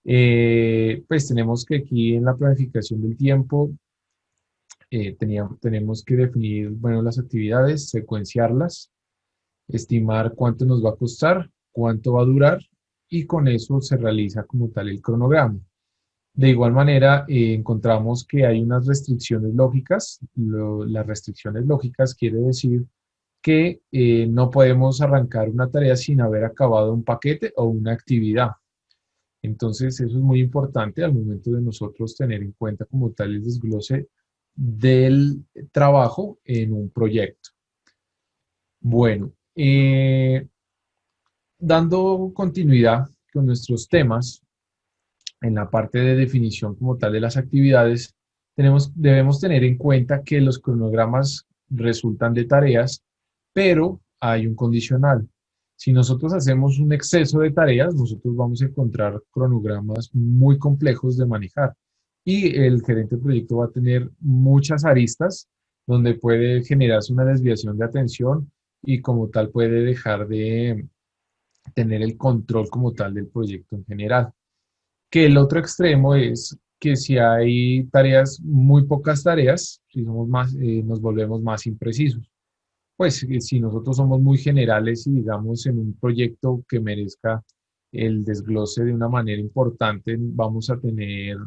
Pues tenemos que aquí en la planificación del tiempo tenemos que definir, bueno, las actividades, secuenciarlas, estimar cuánto nos va a costar, cuánto va a durar y con eso se realiza como tal el cronograma. De igual manera, encontramos que hay unas restricciones lógicas. Las restricciones lógicas quiere decir que no podemos arrancar una tarea sin haber acabado un paquete o una actividad. Entonces, eso es muy importante al momento de nosotros tener en cuenta como tal el desglose del trabajo en un proyecto. Bueno, dando continuidad con nuestros temas, en la parte de definición como tal de las actividades, debemos tener en cuenta que los cronogramas resultan de tareas, pero hay un condicional. Si nosotros hacemos un exceso de tareas, nosotros vamos a encontrar cronogramas muy complejos de manejar. Y el gerente de proyecto va a tener muchas aristas donde puede generarse una desviación de atención y como tal puede dejar de tener el control como tal del proyecto en general. Que el otro extremo es que si hay tareas, muy pocas tareas, si somos más, nos volvemos más imprecisos. Pues si nosotros somos muy generales y digamos en un proyecto que merezca el desglose de una manera importante, vamos a tener,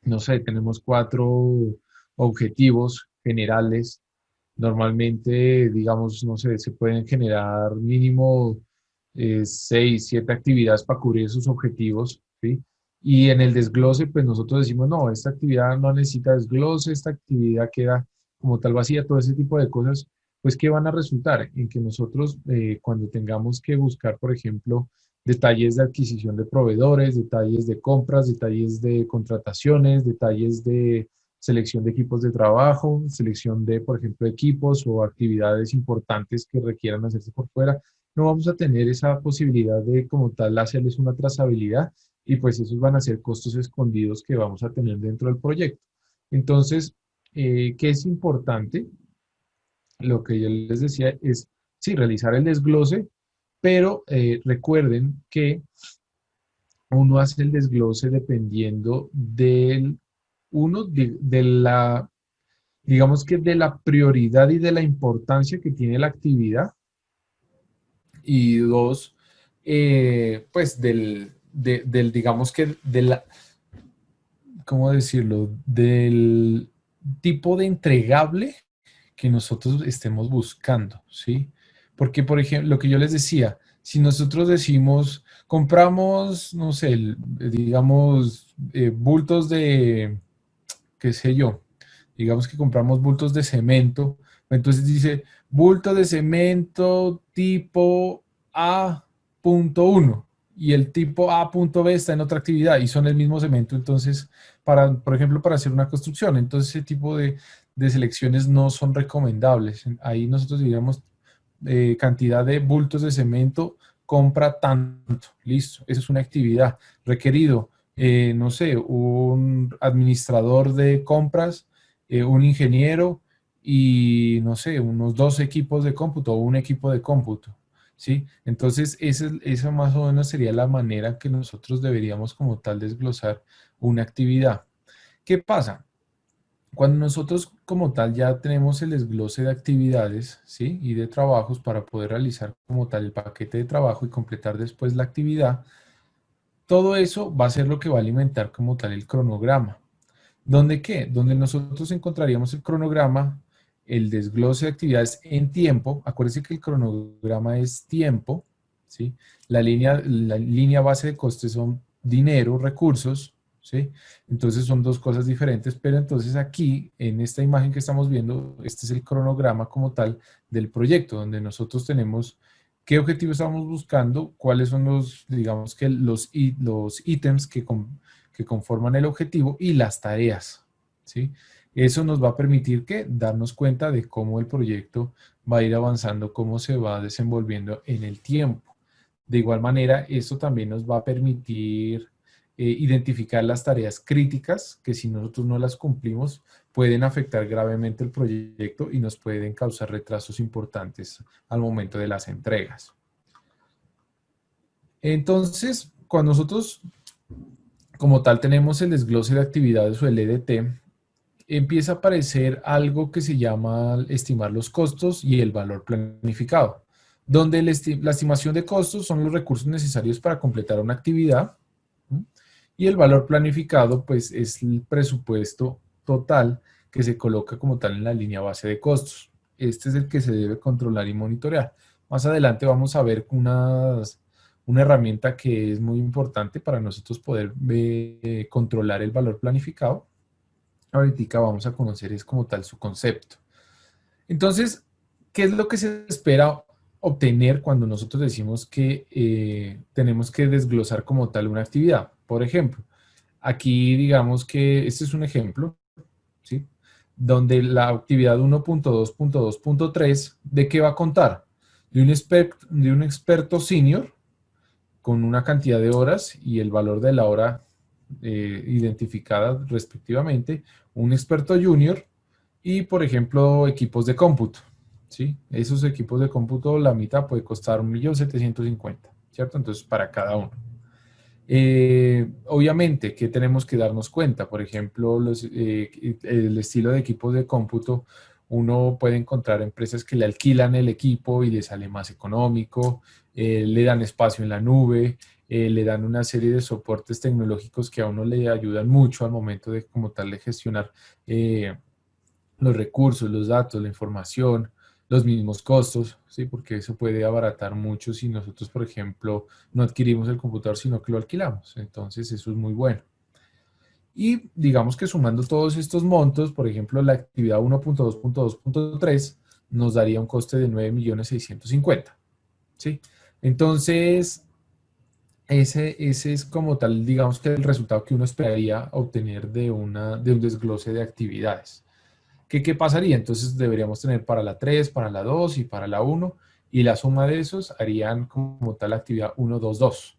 no sé, tenemos 4 objetivos generales. Normalmente, digamos, no sé, se pueden generar mínimo 6, 7 actividades para cubrir esos objetivos, ¿sí? Y en el desglose, pues nosotros decimos, no, esta actividad no necesita desglose, esta actividad queda como tal vacía, todo ese tipo de cosas, pues ¿qué van a resultar? En que nosotros cuando tengamos que buscar, por ejemplo, detalles de adquisición de proveedores, detalles de compras, detalles de contrataciones, detalles de selección de equipos de trabajo, selección de, por ejemplo, equipos o actividades importantes que requieran hacerse por fuera, no vamos a tener esa posibilidad de como tal hacerles una trazabilidad y pues esos van a ser costos escondidos que vamos a tener dentro del proyecto. Entonces, ¿qué es importante? Lo que yo les decía es, sí, realizar el desglose, pero recuerden que uno hace el desglose dependiendo del, uno, de la, digamos que de la prioridad y de la importancia que tiene la actividad y dos, pues del, digamos que de la, ¿cómo decirlo? Del tipo de entregable que nosotros estemos buscando, ¿sí? Porque, por ejemplo, lo que yo les decía, si nosotros decimos, compramos, no sé, digamos, bultos de, qué sé yo, digamos que compramos bultos de cemento, entonces dice, bulto de cemento tipo A.1 y el tipo A.B está en otra actividad y son el mismo cemento, entonces, para, por ejemplo, para hacer una construcción, entonces ese tipo de selecciones no son recomendables. Ahí nosotros diríamos cantidad de bultos de cemento, compra tanto, listo, esa es una actividad requerido no sé, un administrador de compras, un ingeniero y, no sé, unos 2 equipos de cómputo o un equipo de cómputo, ¿sí? Entonces, esa más o menos sería la manera que nosotros deberíamos como tal desglosar una actividad. ¿Qué pasa? Cuando nosotros como tal ya tenemos el desglose de actividades, ¿sí? Y de trabajos para poder realizar como tal el paquete de trabajo y completar después la actividad, todo eso va a ser lo que va a alimentar como tal el cronograma. ¿Dónde qué? Donde nosotros encontraríamos el cronograma, el desglose de actividades en tiempo. Acuérdense que el cronograma es tiempo, ¿sí? La línea base de costes son dinero, recursos, ¿sí? Entonces son 2 cosas diferentes, pero entonces aquí, en esta imagen que estamos viendo, este es el cronograma como tal del proyecto, donde nosotros tenemos qué objetivo estamos buscando, cuáles son los, digamos que los ítems que conforman el objetivo y las tareas, ¿sí? Eso nos va a permitir que darnos cuenta de cómo el proyecto va a ir avanzando, cómo se va desenvolviendo en el tiempo. De igual manera, esto también nos va a permitir identificar las tareas críticas que si nosotros no las cumplimos pueden afectar gravemente el proyecto y nos pueden causar retrasos importantes al momento de las entregas. Entonces, cuando nosotros como tal tenemos el desglose de actividades o el EDT, empieza a aparecer algo que se llama estimar los costos y el valor planificado, donde la estimación de costos son los recursos necesarios para completar una actividad, ¿sí? Y el valor planificado pues es el presupuesto total que se coloca como tal en la línea base de costos. Este es el que se debe controlar y monitorear. Más adelante vamos a ver una herramienta que es muy importante para nosotros poder controlar el valor planificado. Ahorita vamos a conocer es como tal su concepto. Entonces, ¿qué es lo que se espera obtener cuando nosotros decimos que tenemos que desglosar como tal una actividad? Por ejemplo, aquí digamos que este es un ejemplo, ¿sí? Donde la actividad 1.2.2.3, ¿de qué va a contar? De un experto senior con una cantidad de horas y el valor de la hora identificada respectivamente, un experto junior y, por ejemplo, equipos de cómputo, ¿sí? Esos equipos de cómputo, la mitad puede costar 1.750.000, ¿cierto? Entonces, para cada uno. Obviamente, ¿qué tenemos que darnos cuenta? Por ejemplo, el estilo de equipos de cómputo, uno puede encontrar empresas que le alquilan el equipo y le sale más económico, le dan espacio en la nube, le dan una serie de soportes tecnológicos que a uno le ayudan mucho al momento de como tal de gestionar eh, los recursos, los datos, la información, los mismos costos, ¿sí? Porque eso puede abaratar mucho si nosotros, por ejemplo, no adquirimos el computador, sino que lo alquilamos. Entonces, eso es muy bueno. Y digamos que sumando todos estos montos, por ejemplo, la actividad 1.2.2.3 nos daría un coste de 9.650.000, ¿sí? Entonces, ese es como tal, digamos que el resultado que uno esperaría obtener de un desglose de actividades. ¿Qué pasaría? Entonces deberíamos tener para la 3, para la 2 y para la uno, y la suma de esos harían como tal la actividad 1, 2, 2.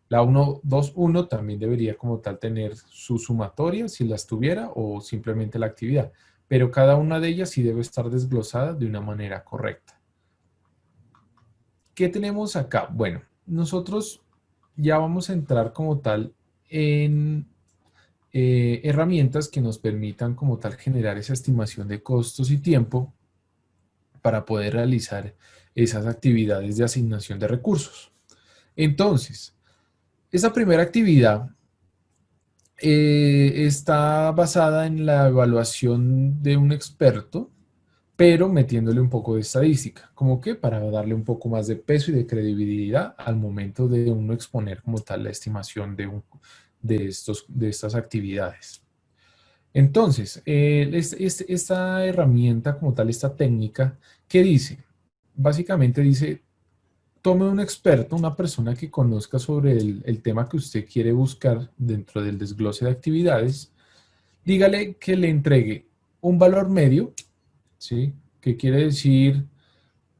La 1, 2, 1 también debería como tal tener su sumatoria si las tuviera o simplemente la actividad, pero cada una de ellas sí debe estar desglosada de una manera correcta. ¿Qué tenemos acá? Bueno, nosotros ya vamos a entrar como tal en herramientas que nos permitan como tal generar esa estimación de costos y tiempo para poder realizar esas actividades de asignación de recursos. Entonces, esa primera actividad está basada en la evaluación de un experto, pero metiéndole un poco de estadística, como que para darle un poco más de peso y de credibilidad al momento de uno exponer como tal la estimación de estas actividades. Entonces, esta herramienta como tal, esta técnica, ¿qué dice? Básicamente dice, tome un experto, una persona que conozca sobre el tema que usted quiere buscar dentro del desglose de actividades, dígale que le entregue un valor medio, ¿sí? Que quiere decir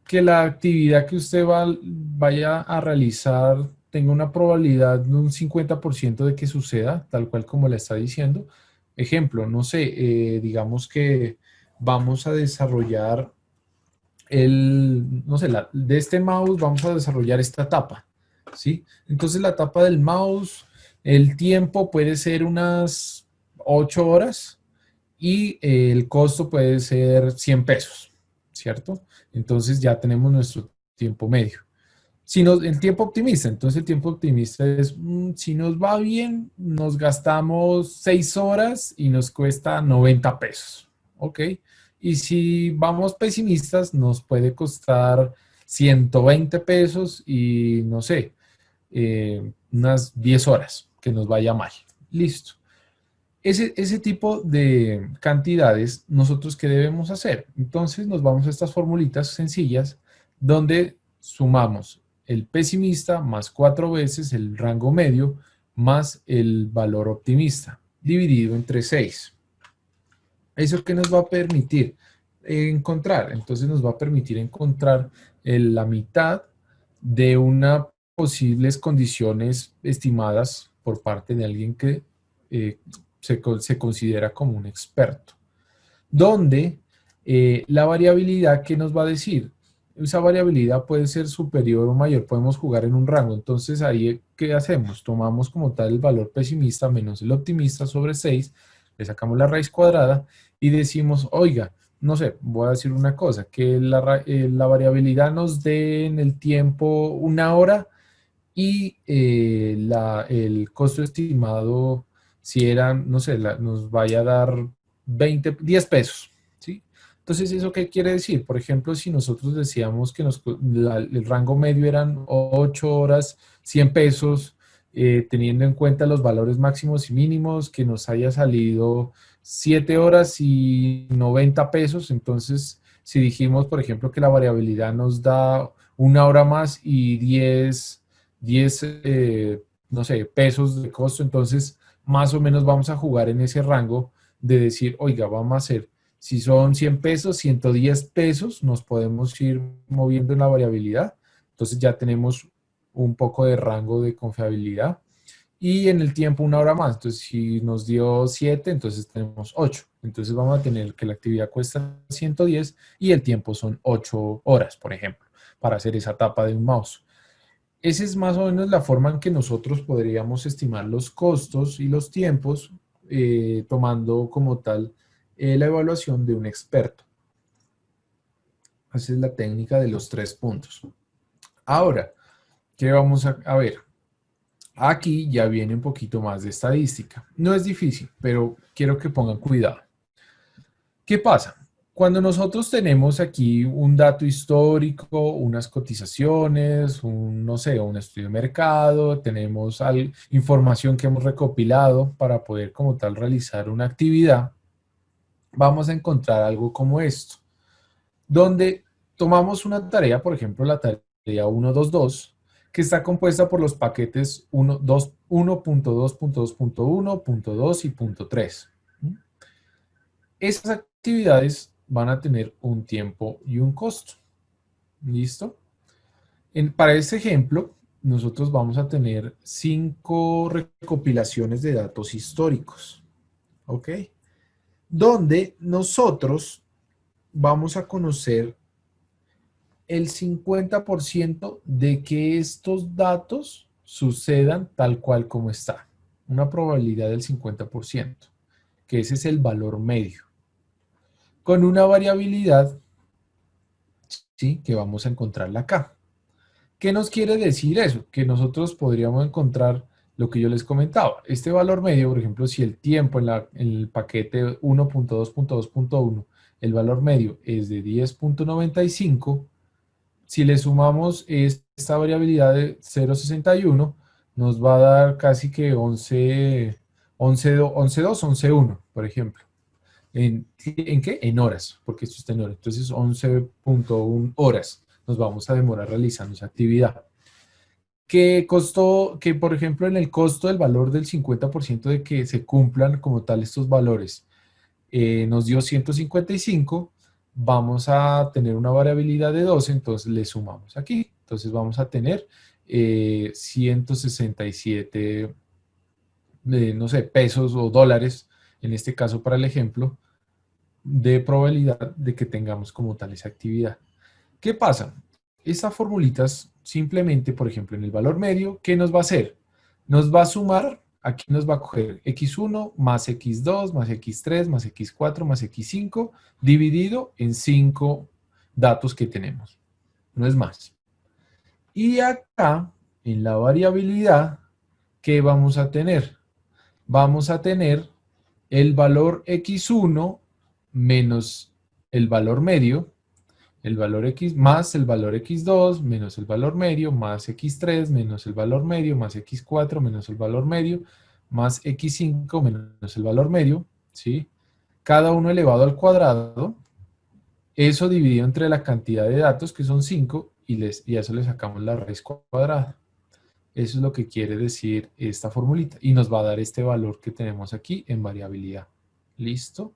que la actividad que usted vaya a realizar tenga una probabilidad de un 50% de que suceda, tal cual como le está diciendo. Ejemplo, no sé, digamos que vamos a desarrollar no sé, de este mouse vamos a desarrollar esta tapa, ¿sí? Entonces la tapa del mouse, el tiempo puede ser unas 8 horas y el costo puede ser 100 pesos, ¿cierto? Entonces ya tenemos nuestro tiempo medio. El tiempo optimista, entonces el tiempo optimista es, si nos va bien, nos gastamos 6 horas y nos cuesta 90 pesos, ¿ok? Y si vamos pesimistas, nos puede costar 120 pesos y no sé, unas 10 horas que nos vaya mal. Listo. Ese tipo de cantidades, ¿nosotros qué debemos hacer? Entonces nos vamos a estas formulitas sencillas donde sumamos el pesimista más 4 veces el rango medio más el valor optimista dividido entre 6. ¿Eso qué nos va a permitir encontrar? Entonces nos va a permitir encontrar la mitad de unas posibles condiciones estimadas por parte de alguien que eh, se considera como un experto. Donde la variabilidad que nos va a decir, esa variabilidad puede ser superior o mayor, podemos jugar en un rango. Entonces ahí, ¿qué hacemos? Tomamos como tal el valor pesimista menos el optimista sobre 6, le sacamos la raíz cuadrada y decimos, oiga, no sé, voy a decir una cosa, que la variabilidad nos dé en el tiempo 1 hora y el costo estimado, si eran, no sé, nos vaya a dar 10 pesos, ¿sí? Entonces, ¿eso qué quiere decir? Por ejemplo, si nosotros decíamos que el rango medio eran 8 horas, 100 pesos, teniendo en cuenta los valores máximos y mínimos, que nos haya salido 7 horas y 90 pesos, entonces, si dijimos, por ejemplo, que la variabilidad nos da 1 hora más y 10 no sé, pesos de costo, entonces más o menos vamos a jugar en ese rango de decir, oiga, vamos a hacer, si son 100 pesos, 110 pesos, nos podemos ir moviendo en la variabilidad, entonces ya tenemos un poco de rango de confiabilidad y en el tiempo 1 hora más, entonces si nos dio 7, entonces tenemos 8, entonces vamos a tener que la actividad cuesta 110 y el tiempo son 8 horas, por ejemplo, para hacer esa tapa de un mouse. Esa es más o menos la forma en que nosotros podríamos estimar los costos y los tiempos tomando como tal la evaluación de un experto. Esa es la técnica de los 3 puntos. Ahora, ¿qué vamos a ver? Aquí ya viene un poquito más de estadística. No es difícil, pero quiero que pongan cuidado. ¿Qué pasa? Cuando nosotros tenemos aquí un dato histórico, unas cotizaciones, no sé, un estudio de mercado, tenemos información que hemos recopilado para poder como tal realizar una actividad, vamos a encontrar algo como esto, donde tomamos una tarea, por ejemplo, la tarea 122, que está compuesta por los paquetes 1.2.2.2.1, y punto 3. Esas actividades van a tener un tiempo y un costo. ¿Listo? Para este ejemplo, nosotros vamos a tener 5 recopilaciones de datos históricos. ¿Ok? Donde nosotros vamos a conocer el 50% de que estos datos sucedan tal cual como está. Una probabilidad del 50%, que ese es el valor medio. Con una variabilidad, ¿sí?, que vamos a encontrarla acá. ¿Qué nos quiere decir eso? Que nosotros podríamos encontrar lo que yo les comentaba. Este valor medio, por ejemplo, si el tiempo en el paquete 1.2.2.1, el valor medio es de 10.95, si le sumamos esta variabilidad de 0.61, nos va a dar casi que 11.2, 11.1, por ejemplo. ¿En qué? En horas, porque esto está en horas. Entonces, 11.1 horas nos vamos a demorar realizando esa actividad. Que costó, que por ejemplo, en el costo del valor del 50% de que se cumplan como tal estos valores, nos dio 155, vamos a tener una variabilidad de 12, entonces le sumamos aquí. Entonces vamos a tener 167, no sé, pesos o dólares, en este caso para el ejemplo, de probabilidad de que tengamos como tal esa actividad. ¿Qué pasa? Estas formulitas simplemente, por ejemplo, en el valor medio, ¿qué nos va a hacer? Nos va a sumar, aquí nos va a coger x1 más x2 más x3 más x4 más x5 dividido en 5 datos que tenemos. No es más. Y acá, en la variabilidad, ¿qué vamos a tener? Vamos a tener el valor x1 menos el valor medio, el valor x más el valor x2 menos el valor medio más x3 menos el valor medio más x4 menos el valor medio más x5 menos el valor medio, ¿sí? Cada uno elevado al cuadrado, eso dividido entre la cantidad de datos, que son 5, y a eso le sacamos la raíz cuadrada. Eso es lo que quiere decir esta formulita y nos va a dar este valor que tenemos aquí en variabilidad. ¿Listo?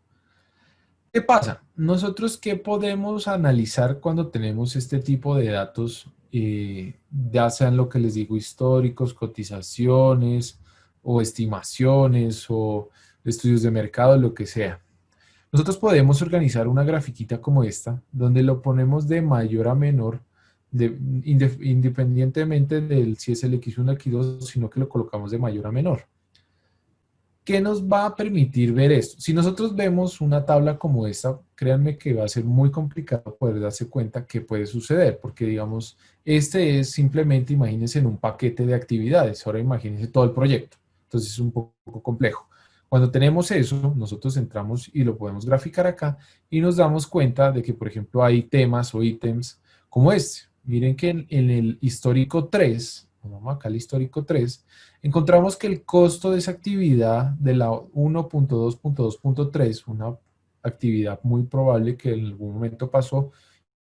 ¿Qué pasa? Nosotros, ¿qué podemos analizar cuando tenemos este tipo de datos, ya sean lo que les digo, históricos, cotizaciones o estimaciones o estudios de mercado, lo que sea? Nosotros podemos organizar una grafiquita como esta, donde lo ponemos de mayor a menor, independientemente del si es el X1 o X2, sino que lo colocamos de mayor a menor. ¿Qué nos va a permitir ver esto? Si nosotros vemos una tabla como esta, créanme que va a ser muy complicado poder darse cuenta qué puede suceder, porque digamos, este es simplemente, imagínense en un paquete de actividades, ahora imagínense todo el proyecto, entonces es un poco complejo. Cuando tenemos eso, nosotros entramos y lo podemos graficar acá y nos damos cuenta de que, por ejemplo, hay temas o ítems como este. Miren que en el histórico 3, vamos acá al histórico 3, encontramos que el costo de esa actividad de la 1.2.2.3, una actividad muy probable que en algún momento pasó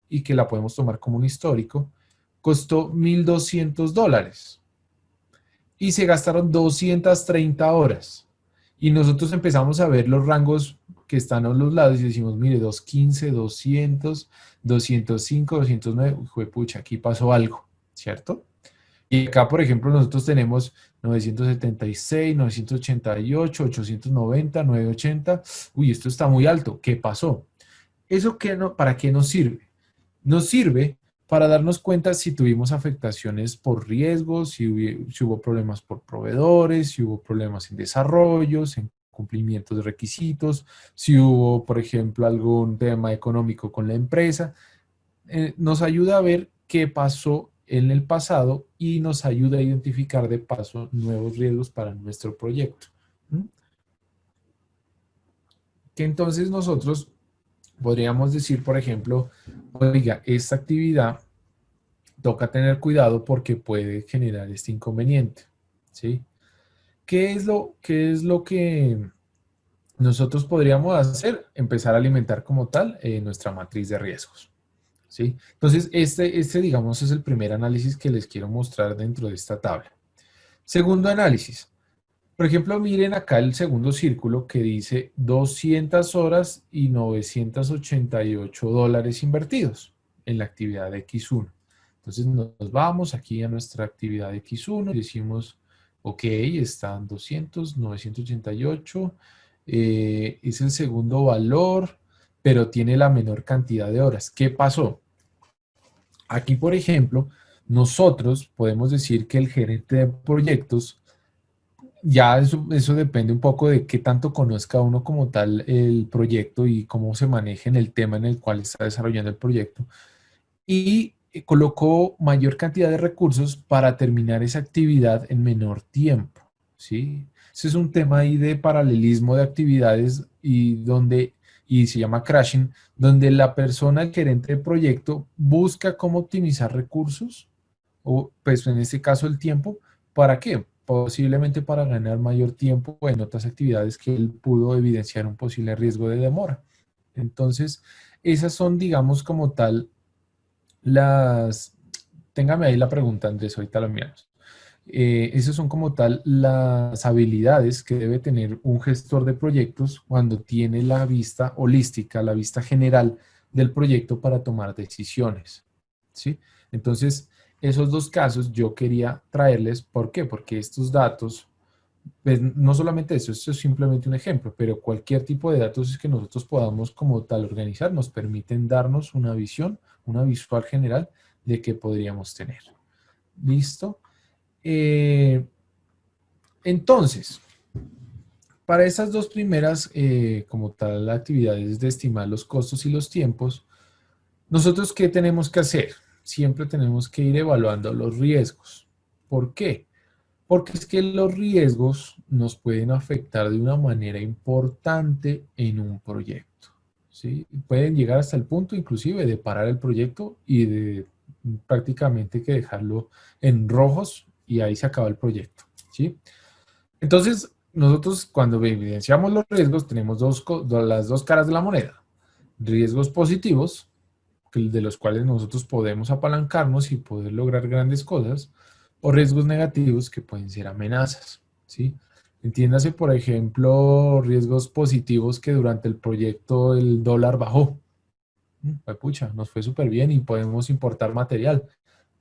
y que la podemos tomar como un histórico, costó $1,200 y se gastaron 230 horas. Y nosotros empezamos a ver los rangos que están a los lados y decimos, mire, 215, 200, 205, 209, pucha, aquí pasó algo, ¿cierto? Y acá, por ejemplo, nosotros tenemos 976, 988, 890, 980. Uy, esto está muy alto. ¿Qué pasó? ¿Eso qué no, para qué nos sirve? Nos sirve para darnos cuenta si tuvimos afectaciones por riesgos, si hubo problemas por proveedores, si hubo problemas en desarrollos, en cumplimiento de requisitos, si hubo, por ejemplo, algún tema económico con la empresa. Nos ayuda a ver qué pasó en el pasado y nos ayuda a identificar de paso nuevos riesgos para nuestro proyecto. ¿Mm? Que entonces nosotros podríamos decir, por ejemplo, oiga, esta actividad toca tener cuidado porque puede generar este inconveniente, ¿sí? ¿Qué es lo que nosotros podríamos hacer? Empezar a alimentar como tal nuestra matriz de riesgos, ¿sí? Entonces, este, digamos, es el primer análisis que les quiero mostrar dentro de esta tabla. Segundo análisis. Por ejemplo, miren acá el segundo círculo que dice 200 horas y $988 invertidos en la actividad de X1. Entonces nos vamos aquí a nuestra actividad de X1 y decimos, ok, están 200, 988, es el segundo valor, pero tiene la menor cantidad de horas. ¿Qué pasó? Aquí, por ejemplo, nosotros podemos decir que el gerente de proyectos, ya eso depende un poco de qué tanto conozca uno como tal el proyecto y cómo se maneja en el tema en el cual está desarrollando el proyecto. Y colocó mayor cantidad de recursos para terminar esa actividad en menor tiempo, ¿sí? Ese es un tema ahí de paralelismo de actividades y se llama crashing, donde la persona, el gerente de proyecto, busca cómo optimizar recursos, o pues en este caso el tiempo, ¿para qué? Posiblemente para ganar mayor tiempo en otras actividades que él pudo evidenciar un posible riesgo de demora. Entonces, esas son, digamos, como tal, las... Téngame ahí la pregunta, Andrés, ahorita la miramos. Esas son como tal las habilidades que debe tener un gestor de proyectos cuando tiene la vista holística, la vista general del proyecto para tomar decisiones, ¿sí? Entonces, esos dos casos yo quería traerles, ¿por qué? Porque estos datos, pues, no solamente eso, esto es simplemente un ejemplo, pero cualquier tipo de datos que nosotros podamos como tal organizar nos permiten darnos una visión, una visual general de qué podríamos tener. ¿Listo? Eh, entonces, para estas dos primeras, como tal, actividades de estimar los costos y los tiempos, nosotros ¿qué tenemos que hacer? Siempre tenemos que ir evaluando los riesgos. ¿Por qué? Porque es que los riesgos nos pueden afectar de una manera importante en un proyecto, ¿sí? Pueden llegar hasta el punto inclusive de parar el proyecto y de prácticamente que dejarlo en rojos y ahí se acaba el proyecto, ¿sí? Entonces, nosotros cuando evidenciamos los riesgos tenemos las dos caras de la moneda. Riesgos positivos, de los cuales nosotros podemos apalancarnos y poder lograr grandes cosas, o riesgos negativos que pueden ser amenazas, ¿sí? Entiéndase, por ejemplo, riesgos positivos que durante el proyecto el dólar bajó. Pues pucha, nos fue súper bien y podemos importar material,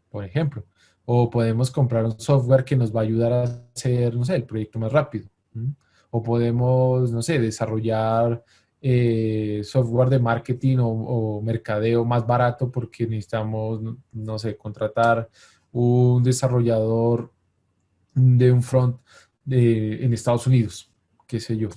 por ejemplo. O podemos comprar un software que nos va a ayudar a hacer, no sé, el proyecto más rápido. ¿Mm? O podemos, no sé, desarrollar software de marketing o mercadeo más barato porque necesitamos, no sé, contratar un desarrollador de un front en Estados Unidos, qué sé yo,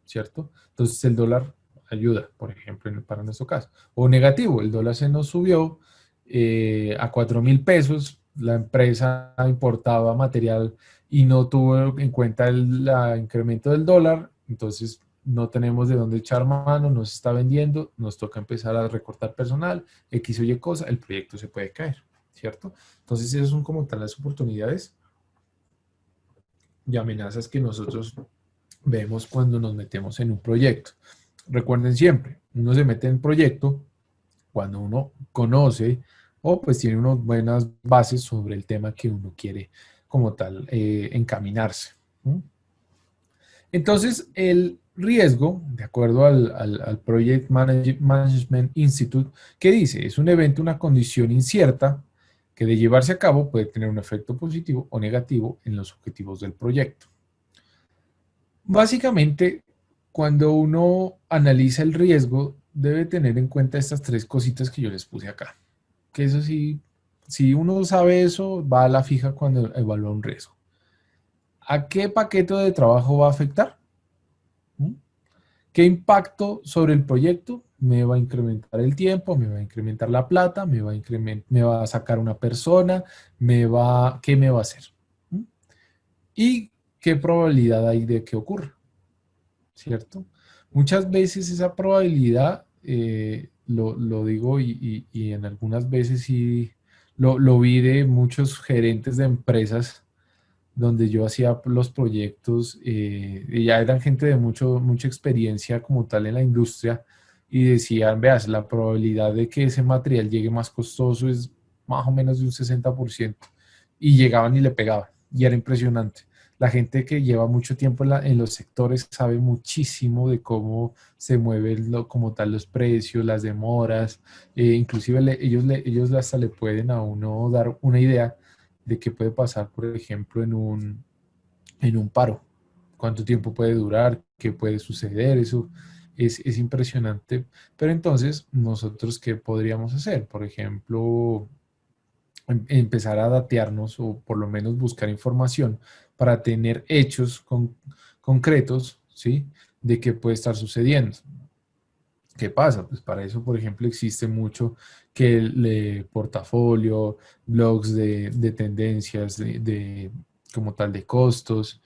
¿cierto? Entonces el dólar ayuda, por ejemplo, para nuestro caso. O negativo, el dólar se nos subió a 4.000 pesos, la empresa importaba material y no tuvo en cuenta el incremento del dólar, entonces no tenemos de dónde echar mano, no se está vendiendo, nos toca empezar a recortar personal, X o Y cosa, el proyecto se puede caer, ¿cierto? Entonces esas son como tal las oportunidades y amenazas que nosotros vemos cuando nos metemos en un proyecto. Recuerden siempre, uno se mete en un proyecto cuando uno conoce o pues tiene unas buenas bases sobre el tema que uno quiere como tal encaminarse. ¿Mm? Entonces, el riesgo, de acuerdo al Project Management Institute, ¿qué dice? Es un evento, una condición incierta que de llevarse a cabo puede tener un efecto positivo o negativo en los objetivos del proyecto. Básicamente, cuando uno analiza el riesgo, debe tener en cuenta estas tres cositas que yo les puse acá. Que eso sí, si uno sabe eso, va a la fija cuando evalúa un riesgo. ¿A qué paquete de trabajo va a afectar? ¿Mm? ¿Qué impacto sobre el proyecto? Me va a incrementar el tiempo, me va a incrementar la plata, me va a sacar una persona, ¿qué me va a hacer? ¿Mm? ¿Y qué probabilidad hay de que ocurra? ¿Cierto? Muchas veces esa probabilidad, lo digo y en algunas veces sí lo vi de muchos gerentes de empresas donde yo hacía los proyectos, y ya eran gente de mucha experiencia como tal en la industria y decían, veas, la probabilidad de que ese material llegue más costoso es más o menos de un 60% y llegaban y le pegaban y era impresionante. La gente que lleva mucho tiempo en los sectores sabe muchísimo de cómo se mueven como tal los precios, las demoras, inclusive ellos hasta le pueden a uno dar una idea de qué puede pasar, por ejemplo, en un paro. ¿Cuánto tiempo puede durar? ¿Qué puede suceder? Eso es impresionante. Pero entonces, ¿nosotros qué podríamos hacer? Por ejemplo, empezar a datearnos o por lo menos buscar información para tener hechos concretos, ¿sí? De qué puede estar sucediendo. ¿Qué pasa? Pues para eso, por ejemplo, existe mucho que el portafolio, blogs de tendencias, como tal de costos,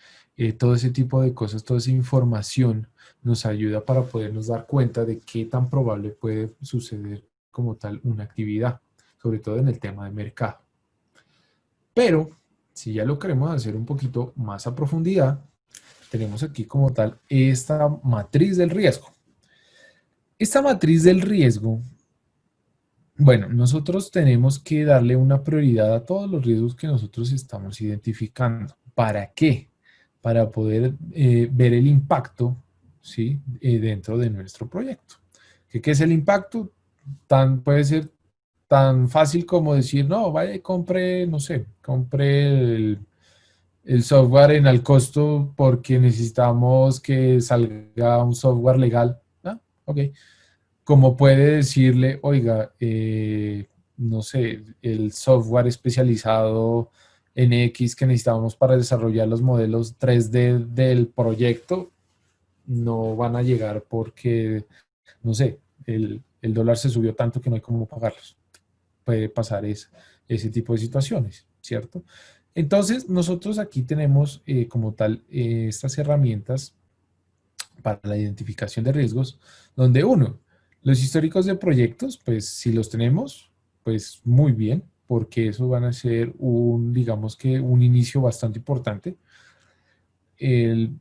todo ese tipo de cosas, toda esa información nos ayuda para podernos dar cuenta de qué tan probable puede suceder como tal una actividad, sobre todo en el tema de mercado. Pero si ya lo queremos hacer un poquito más a profundidad, tenemos aquí como tal esta matriz del riesgo. Esta matriz del riesgo, bueno, nosotros tenemos que darle una prioridad a todos los riesgos que nosotros estamos identificando. ¿Para qué? Para poder ver el impacto, ¿sí? Dentro de nuestro proyecto. ¿Qué es el impacto? Puede ser tan fácil como decir, no, vaya y compre, no sé, compre el software en al costo porque necesitamos que salga un software legal. ¿Ah? Ok, como puede decirle, oiga, no sé, el software especializado en X que necesitamos para desarrollar los modelos 3D del proyecto, no van a llegar porque, no sé, el dólar se subió tanto que no hay cómo pagarlos. Puede pasar ese tipo de situaciones, ¿cierto? Entonces, nosotros aquí tenemos como tal estas herramientas para la identificación de riesgos, donde uno, los históricos de proyectos, pues si los tenemos, pues muy bien, porque eso van a ser digamos que un inicio bastante importante.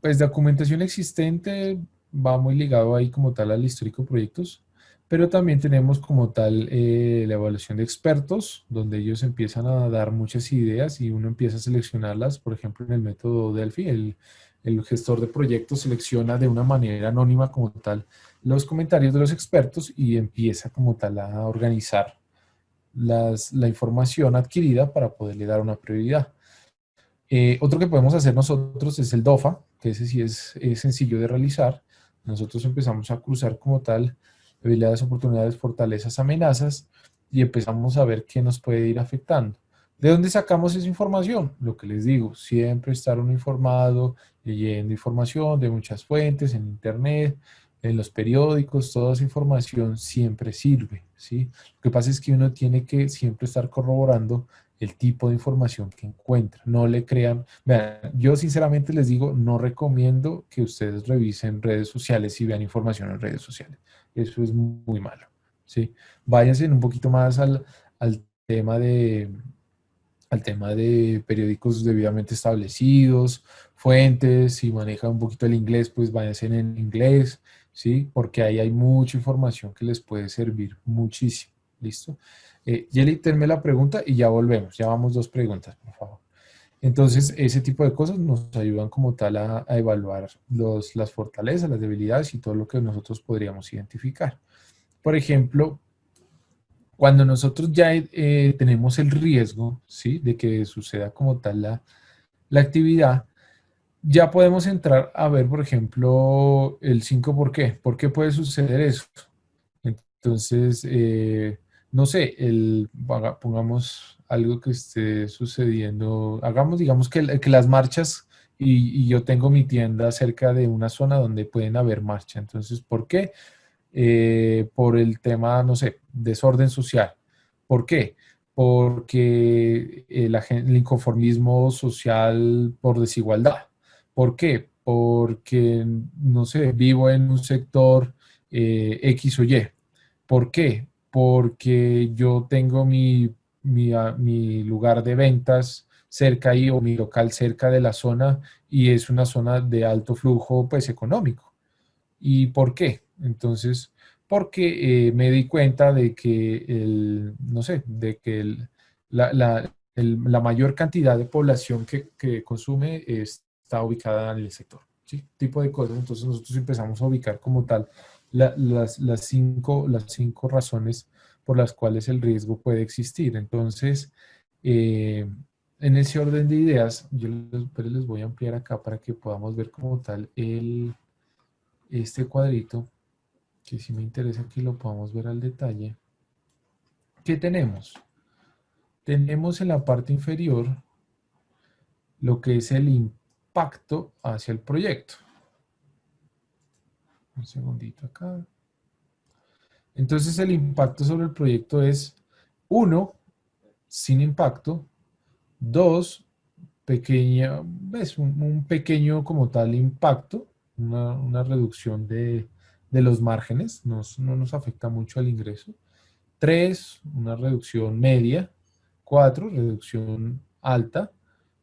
Pues documentación existente va muy ligado ahí como tal al histórico de proyectos, pero también tenemos como tal la evaluación de expertos, donde ellos empiezan a dar muchas ideas y uno empieza a seleccionarlas, por ejemplo, en el método Delphi, el gestor de proyectos selecciona de una manera anónima como tal los comentarios de los expertos y empieza como tal a organizar la información adquirida para poderle dar una prioridad. Otro que podemos hacer nosotros es el DOFA, que ese sí es sencillo de realizar, Nosotros empezamos a cruzar como tal debilidades, oportunidades, fortalezas, amenazas y empezamos a ver qué nos puede ir afectando. ¿De dónde sacamos esa información? Lo que les digo, siempre estar uno informado, leyendo información de muchas fuentes, en internet, en los periódicos, toda esa información siempre sirve, ¿sí? Lo que pasa es que uno tiene que siempre estar corroborando el tipo de información que encuentra. No le crean. Vean, yo sinceramente les digo, no recomiendo que ustedes revisen redes sociales y vean información en redes sociales. Eso es muy malo, ¿sí? Váyanse un poquito más al tema de, al tema de periódicos debidamente establecidos, fuentes, si manejan un poquito el inglés, pues váyanse en inglés, ¿sí? Porque ahí hay mucha información que les puede servir muchísimo, ¿listo? Yeli, tenme la pregunta y ya volvemos, ya vamos dos preguntas, por favor. Entonces, ese tipo de cosas nos ayudan como tal a evaluar las fortalezas, las debilidades y todo lo que nosotros podríamos identificar. Por ejemplo, cuando nosotros ya tenemos el riesgo, ¿sí? De que suceda como tal la actividad, ya podemos entrar a ver, por ejemplo, el 5 por qué. ¿Por qué puede suceder eso? Entonces, no sé, pongamos algo que esté sucediendo. Hagamos, digamos, que las marchas y yo tengo mi tienda cerca de una zona donde pueden haber marcha. Entonces, ¿por qué? Por el tema, no sé, desorden social. ¿Por qué? Porque el inconformismo social por desigualdad. ¿Por qué? Porque, no sé, vivo en un sector X o Y. ¿Por qué? Porque yo tengo mi lugar de ventas cerca ahí o mi local cerca de la zona y es una zona de alto flujo pues económico. ¿Y por qué? Entonces, porque me di cuenta de que no sé, de que la mayor cantidad de población que consume está ubicada en el sector, ¿sí? Tipo de cosas. Entonces nosotros empezamos a ubicar como tal las cinco razones por las cuales el riesgo puede existir. Entonces, eh, en ese orden de ideas, pero les voy a ampliar acá para que podamos ver como tal este cuadrito, que sí me interesa que lo podamos ver al detalle. ¿Qué tenemos? Tenemos en la parte inferior lo que es el impacto hacia el proyecto. Un segundito acá. Entonces el impacto sobre el proyecto es uno, sin impacto, dos, pequeña, ves, un pequeño como tal impacto, una reducción de los márgenes, no nos afecta mucho al ingreso. 3, una reducción media. 4, reducción alta.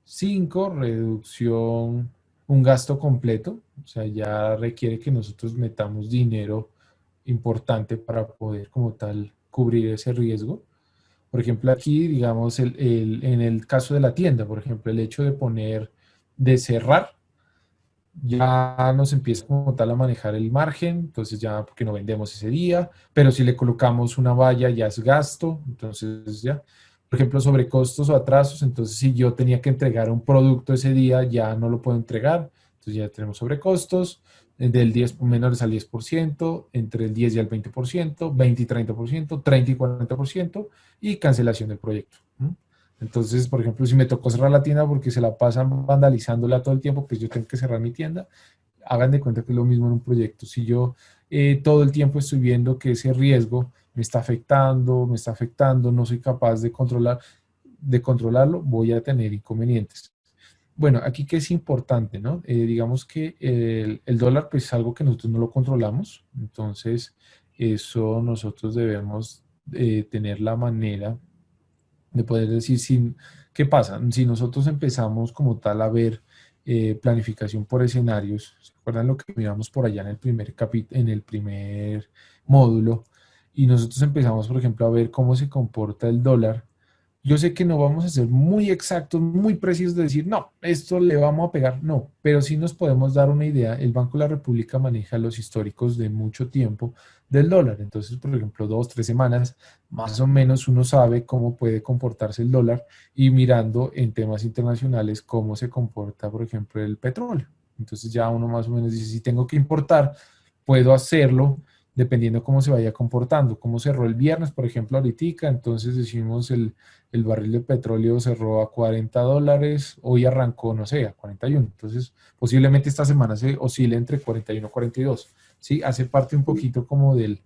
5, reducción, un gasto completo. O sea, ya requiere que nosotros metamos dinero importante para poder como tal cubrir ese riesgo. Por ejemplo, aquí, digamos, en el caso de la tienda, por ejemplo, el hecho de cerrar, ya nos empieza como tal a manejar el margen, entonces ya porque no vendemos ese día, pero si le colocamos una valla ya es gasto, entonces ya, por ejemplo, sobre costos o atrasos, entonces si yo tenía que entregar un producto ese día, ya no lo puedo entregar, entonces ya tenemos sobrecostos del 10 menores al 10%, entre el 10 y el 20%, 20 y 30%, 30 y 40% y cancelación del proyecto. ¿No? Entonces, por ejemplo, si me tocó cerrar la tienda porque se la pasan vandalizándola todo el tiempo, pues yo tengo que cerrar mi tienda. Hagan de cuenta que es lo mismo en un proyecto. Si yo todo el tiempo estoy viendo que ese riesgo me está afectando, no soy capaz de controlarlo, voy a tener inconvenientes. Bueno, aquí que es importante, ¿no? Digamos que el dólar, pues es algo que nosotros no lo controlamos, entonces eso nosotros debemos tener la manera de poder decir, ¿qué pasa? Si nosotros empezamos como tal a ver planificación por escenarios, ¿se acuerdan lo que miramos por allá en el primer módulo? Y nosotros empezamos, por ejemplo, a ver cómo se comporta el dólar. Yo sé que no vamos a ser muy exactos, muy precisos de decir, no, esto le vamos a pegar, no, pero sí nos podemos dar una idea. El Banco de la República maneja los históricos de mucho tiempo del dólar. Entonces, por ejemplo, 2, 3 semanas, más o menos uno sabe cómo puede comportarse el dólar y mirando en temas internacionales cómo se comporta, por ejemplo, el petróleo. Entonces ya uno más o menos dice, si tengo que importar, puedo hacerlo dependiendo cómo se vaya comportando. Cómo cerró el viernes, por ejemplo, ahorita, entonces decimos el barril de petróleo cerró a $40, hoy arrancó, no sé, a 41. Entonces, posiblemente esta semana se oscile entre 41 y 42. ¿Sí? Hace parte un poquito como de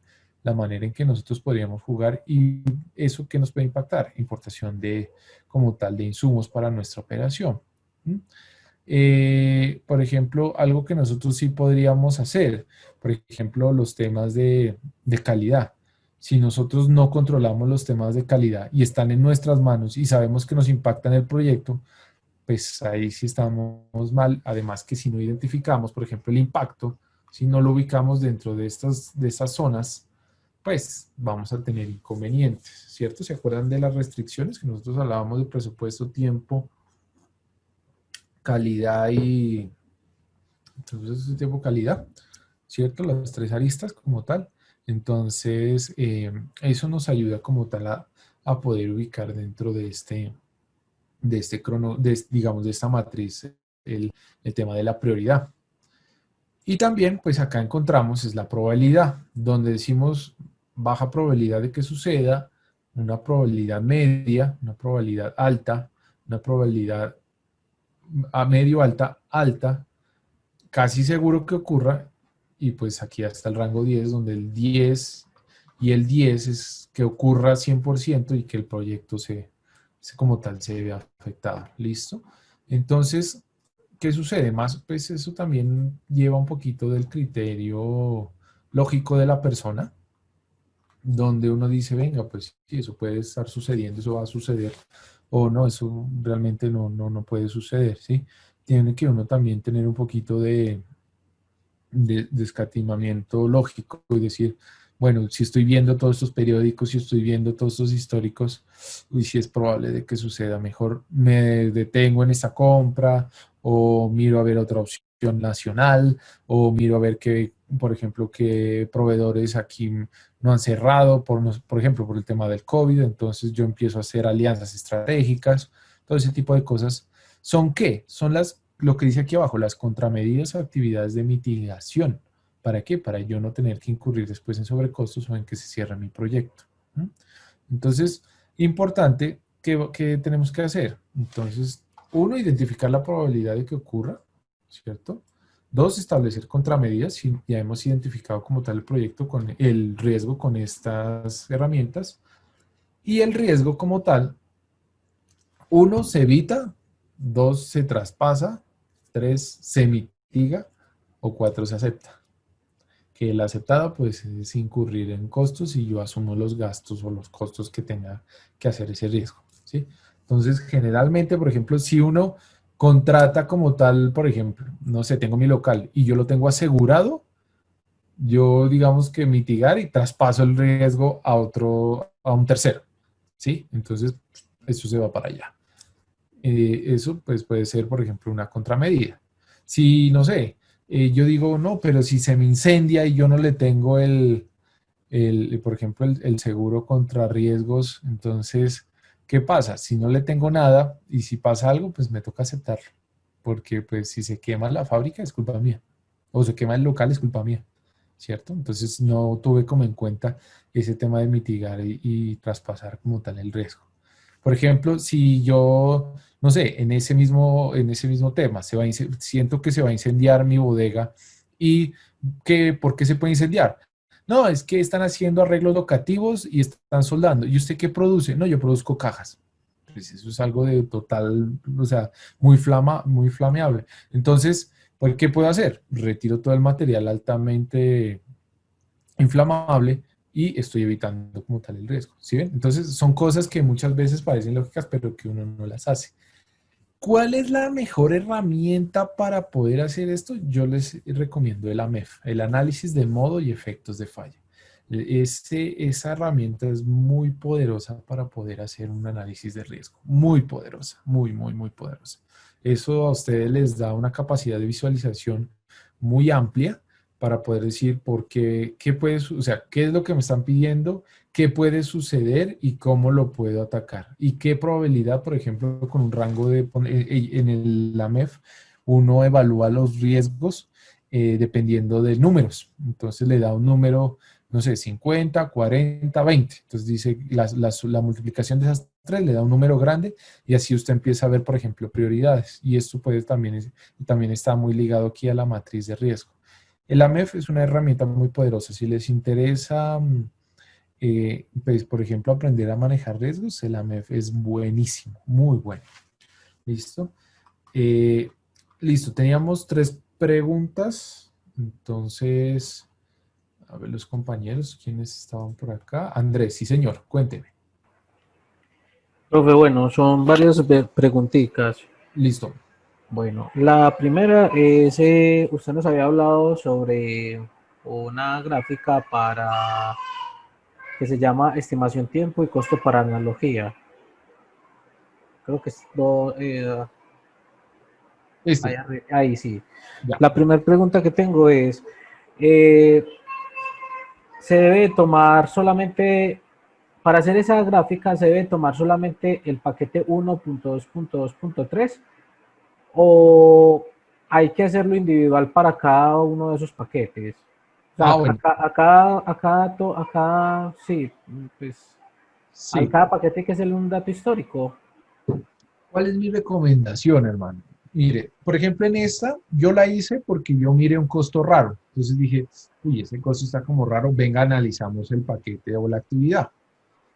la manera en que nosotros podríamos jugar y eso que nos puede impactar, importación de, como tal, de insumos para nuestra operación. ¿Mm? Por ejemplo, algo que nosotros sí podríamos hacer, por ejemplo, los temas de calidad. Si nosotros no controlamos los temas de calidad y están en nuestras manos y sabemos que nos impactan el proyecto, pues ahí sí estamos mal. Además que si no identificamos, por ejemplo, el impacto, si no lo ubicamos dentro de estas zonas, pues vamos a tener inconvenientes, ¿cierto? ¿Se acuerdan de las restricciones que nosotros hablábamos de presupuesto, tiempo, calidad y entonces tiempo calidad, ¿cierto? Las tres aristas como tal. Entonces, eso nos ayuda como tal a poder ubicar dentro de este digamos, de esta matriz el tema de la prioridad. Y también, pues acá encontramos es la probabilidad, donde decimos baja probabilidad de que suceda, una probabilidad media, una probabilidad alta, una probabilidad a medio alta, alta, casi seguro que ocurra, y pues aquí hasta el rango 10, donde el 10 y el 10 es que ocurra 100% y que el proyecto como tal se vea afectado. ¿Listo? Entonces, ¿qué sucede? Más, pues eso también lleva un poquito del criterio lógico de la persona, donde uno dice, venga, pues sí, eso puede estar sucediendo, eso va a suceder, o no, eso realmente no puede suceder, ¿sí? Tiene que uno también tener un poquito de escatimamiento lógico y decir, bueno, si estoy viendo todos estos periódicos, si estoy viendo todos estos históricos, y si es probable de que suceda, mejor me detengo en esta compra o miro a ver otra opción nacional o miro a ver qué, por ejemplo, qué proveedores aquí no han cerrado, por ejemplo, por el tema del COVID, entonces yo empiezo a hacer alianzas estratégicas, todo ese tipo de cosas. ¿Son qué? Son lo que dice aquí abajo, las contramedidas o actividades de mitigación. ¿Para qué? Para yo no tener que incurrir después en sobrecostos o en que se cierre mi proyecto. ¿No? Entonces, importante, ¿qué tenemos que hacer? Entonces, uno, identificar la probabilidad de que ocurra, ¿cierto? Dos, establecer contramedidas, si ya hemos identificado como tal el proyecto con el riesgo con estas herramientas. Y el riesgo como tal, uno, se evita, dos, se traspasa, tres, se mitiga o cuatro, se acepta. Que el aceptado pues es incurrir en costos y yo asumo los gastos o los costos que tenga que hacer ese riesgo, ¿sí? Entonces, generalmente, por ejemplo, si uno contrata como tal, por ejemplo, no sé, tengo mi local y yo lo tengo asegurado, yo digamos que mitigar y traspaso el riesgo a otro, a un tercero, ¿sí? Entonces, eso se va para allá. Eso pues puede ser, por ejemplo, una contramedida. Si, no sé, yo digo, no, pero si se me incendia y yo no le tengo por ejemplo, el seguro contra riesgos, entonces, ¿qué pasa? Si no le tengo nada y si pasa algo, pues me toca aceptarlo, porque pues si se quema la fábrica es culpa mía, o se quema el local es culpa mía, ¿cierto? Entonces no tuve como en cuenta ese tema de mitigar y traspasar como tal el riesgo. Por ejemplo, si yo, no sé, en ese mismo tema, siento que se va a incendiar mi bodega y ¿por qué se puede incendiar? No, es que están haciendo arreglos locativos y están soldando. ¿Y usted qué produce? No, yo produzco cajas. Pues eso es algo de total, o sea, muy flameable. Entonces, ¿pues qué puedo hacer? Retiro todo el material altamente inflamable y estoy evitando como tal el riesgo. ¿Sí ven? Entonces, son cosas que muchas veces parecen lógicas, pero que uno no las hace. ¿Cuál es la mejor herramienta para poder hacer esto? Yo les recomiendo el AMEF, el análisis de modo y efectos de falla. Esa herramienta es muy poderosa para poder hacer un análisis de riesgo. Muy poderosa, muy poderosa. Eso a ustedes les da una capacidad de visualización muy amplia para poder decir por qué puede, o sea, qué es lo que me están pidiendo, qué puede suceder y cómo lo puedo atacar. Y qué probabilidad, por ejemplo, con un rango en el AMEF, uno evalúa los riesgos dependiendo de números. Entonces le da un número, no sé, 50, 40, 20. Entonces dice la multiplicación de esas tres le da un número grande y así usted empieza a ver, por ejemplo, prioridades. Y esto puede también está muy ligado aquí a la matriz de riesgo. El AMEF es una herramienta muy poderosa. Si les interesa, pues, por ejemplo, aprender a manejar riesgos, el AMEF es buenísimo, muy bueno. ¿Listo? Eh, listo, teníamos tres preguntas. Entonces, a ver los compañeros, ¿quiénes estaban por acá? Andrés, sí señor, cuénteme. Profe, bueno, son varias preguntitas. Listo. Bueno, la primera es, usted nos había hablado sobre una gráfica para que se llama estimación tiempo y costo para analogía. Creo que es ahí, Este, ahí sí. ya. La primera pregunta que tengo es, eh, ¿se debe tomar solamente, para hacer esa gráfica, se debe tomar solamente el paquete 1.2.2.3 o hay que hacerlo individual para cada uno de esos paquetes? O sea, Ah, bueno, acá, sí, pues, a sí. cada paquete hay que hacerle un dato histórico. ¿Cuál es mi recomendación, hermano? Mire, por ejemplo, en esta yo la hice porque yo miré un costo raro. Entonces dije, uy, ese costo está como raro, venga, analizamos el paquete o la actividad.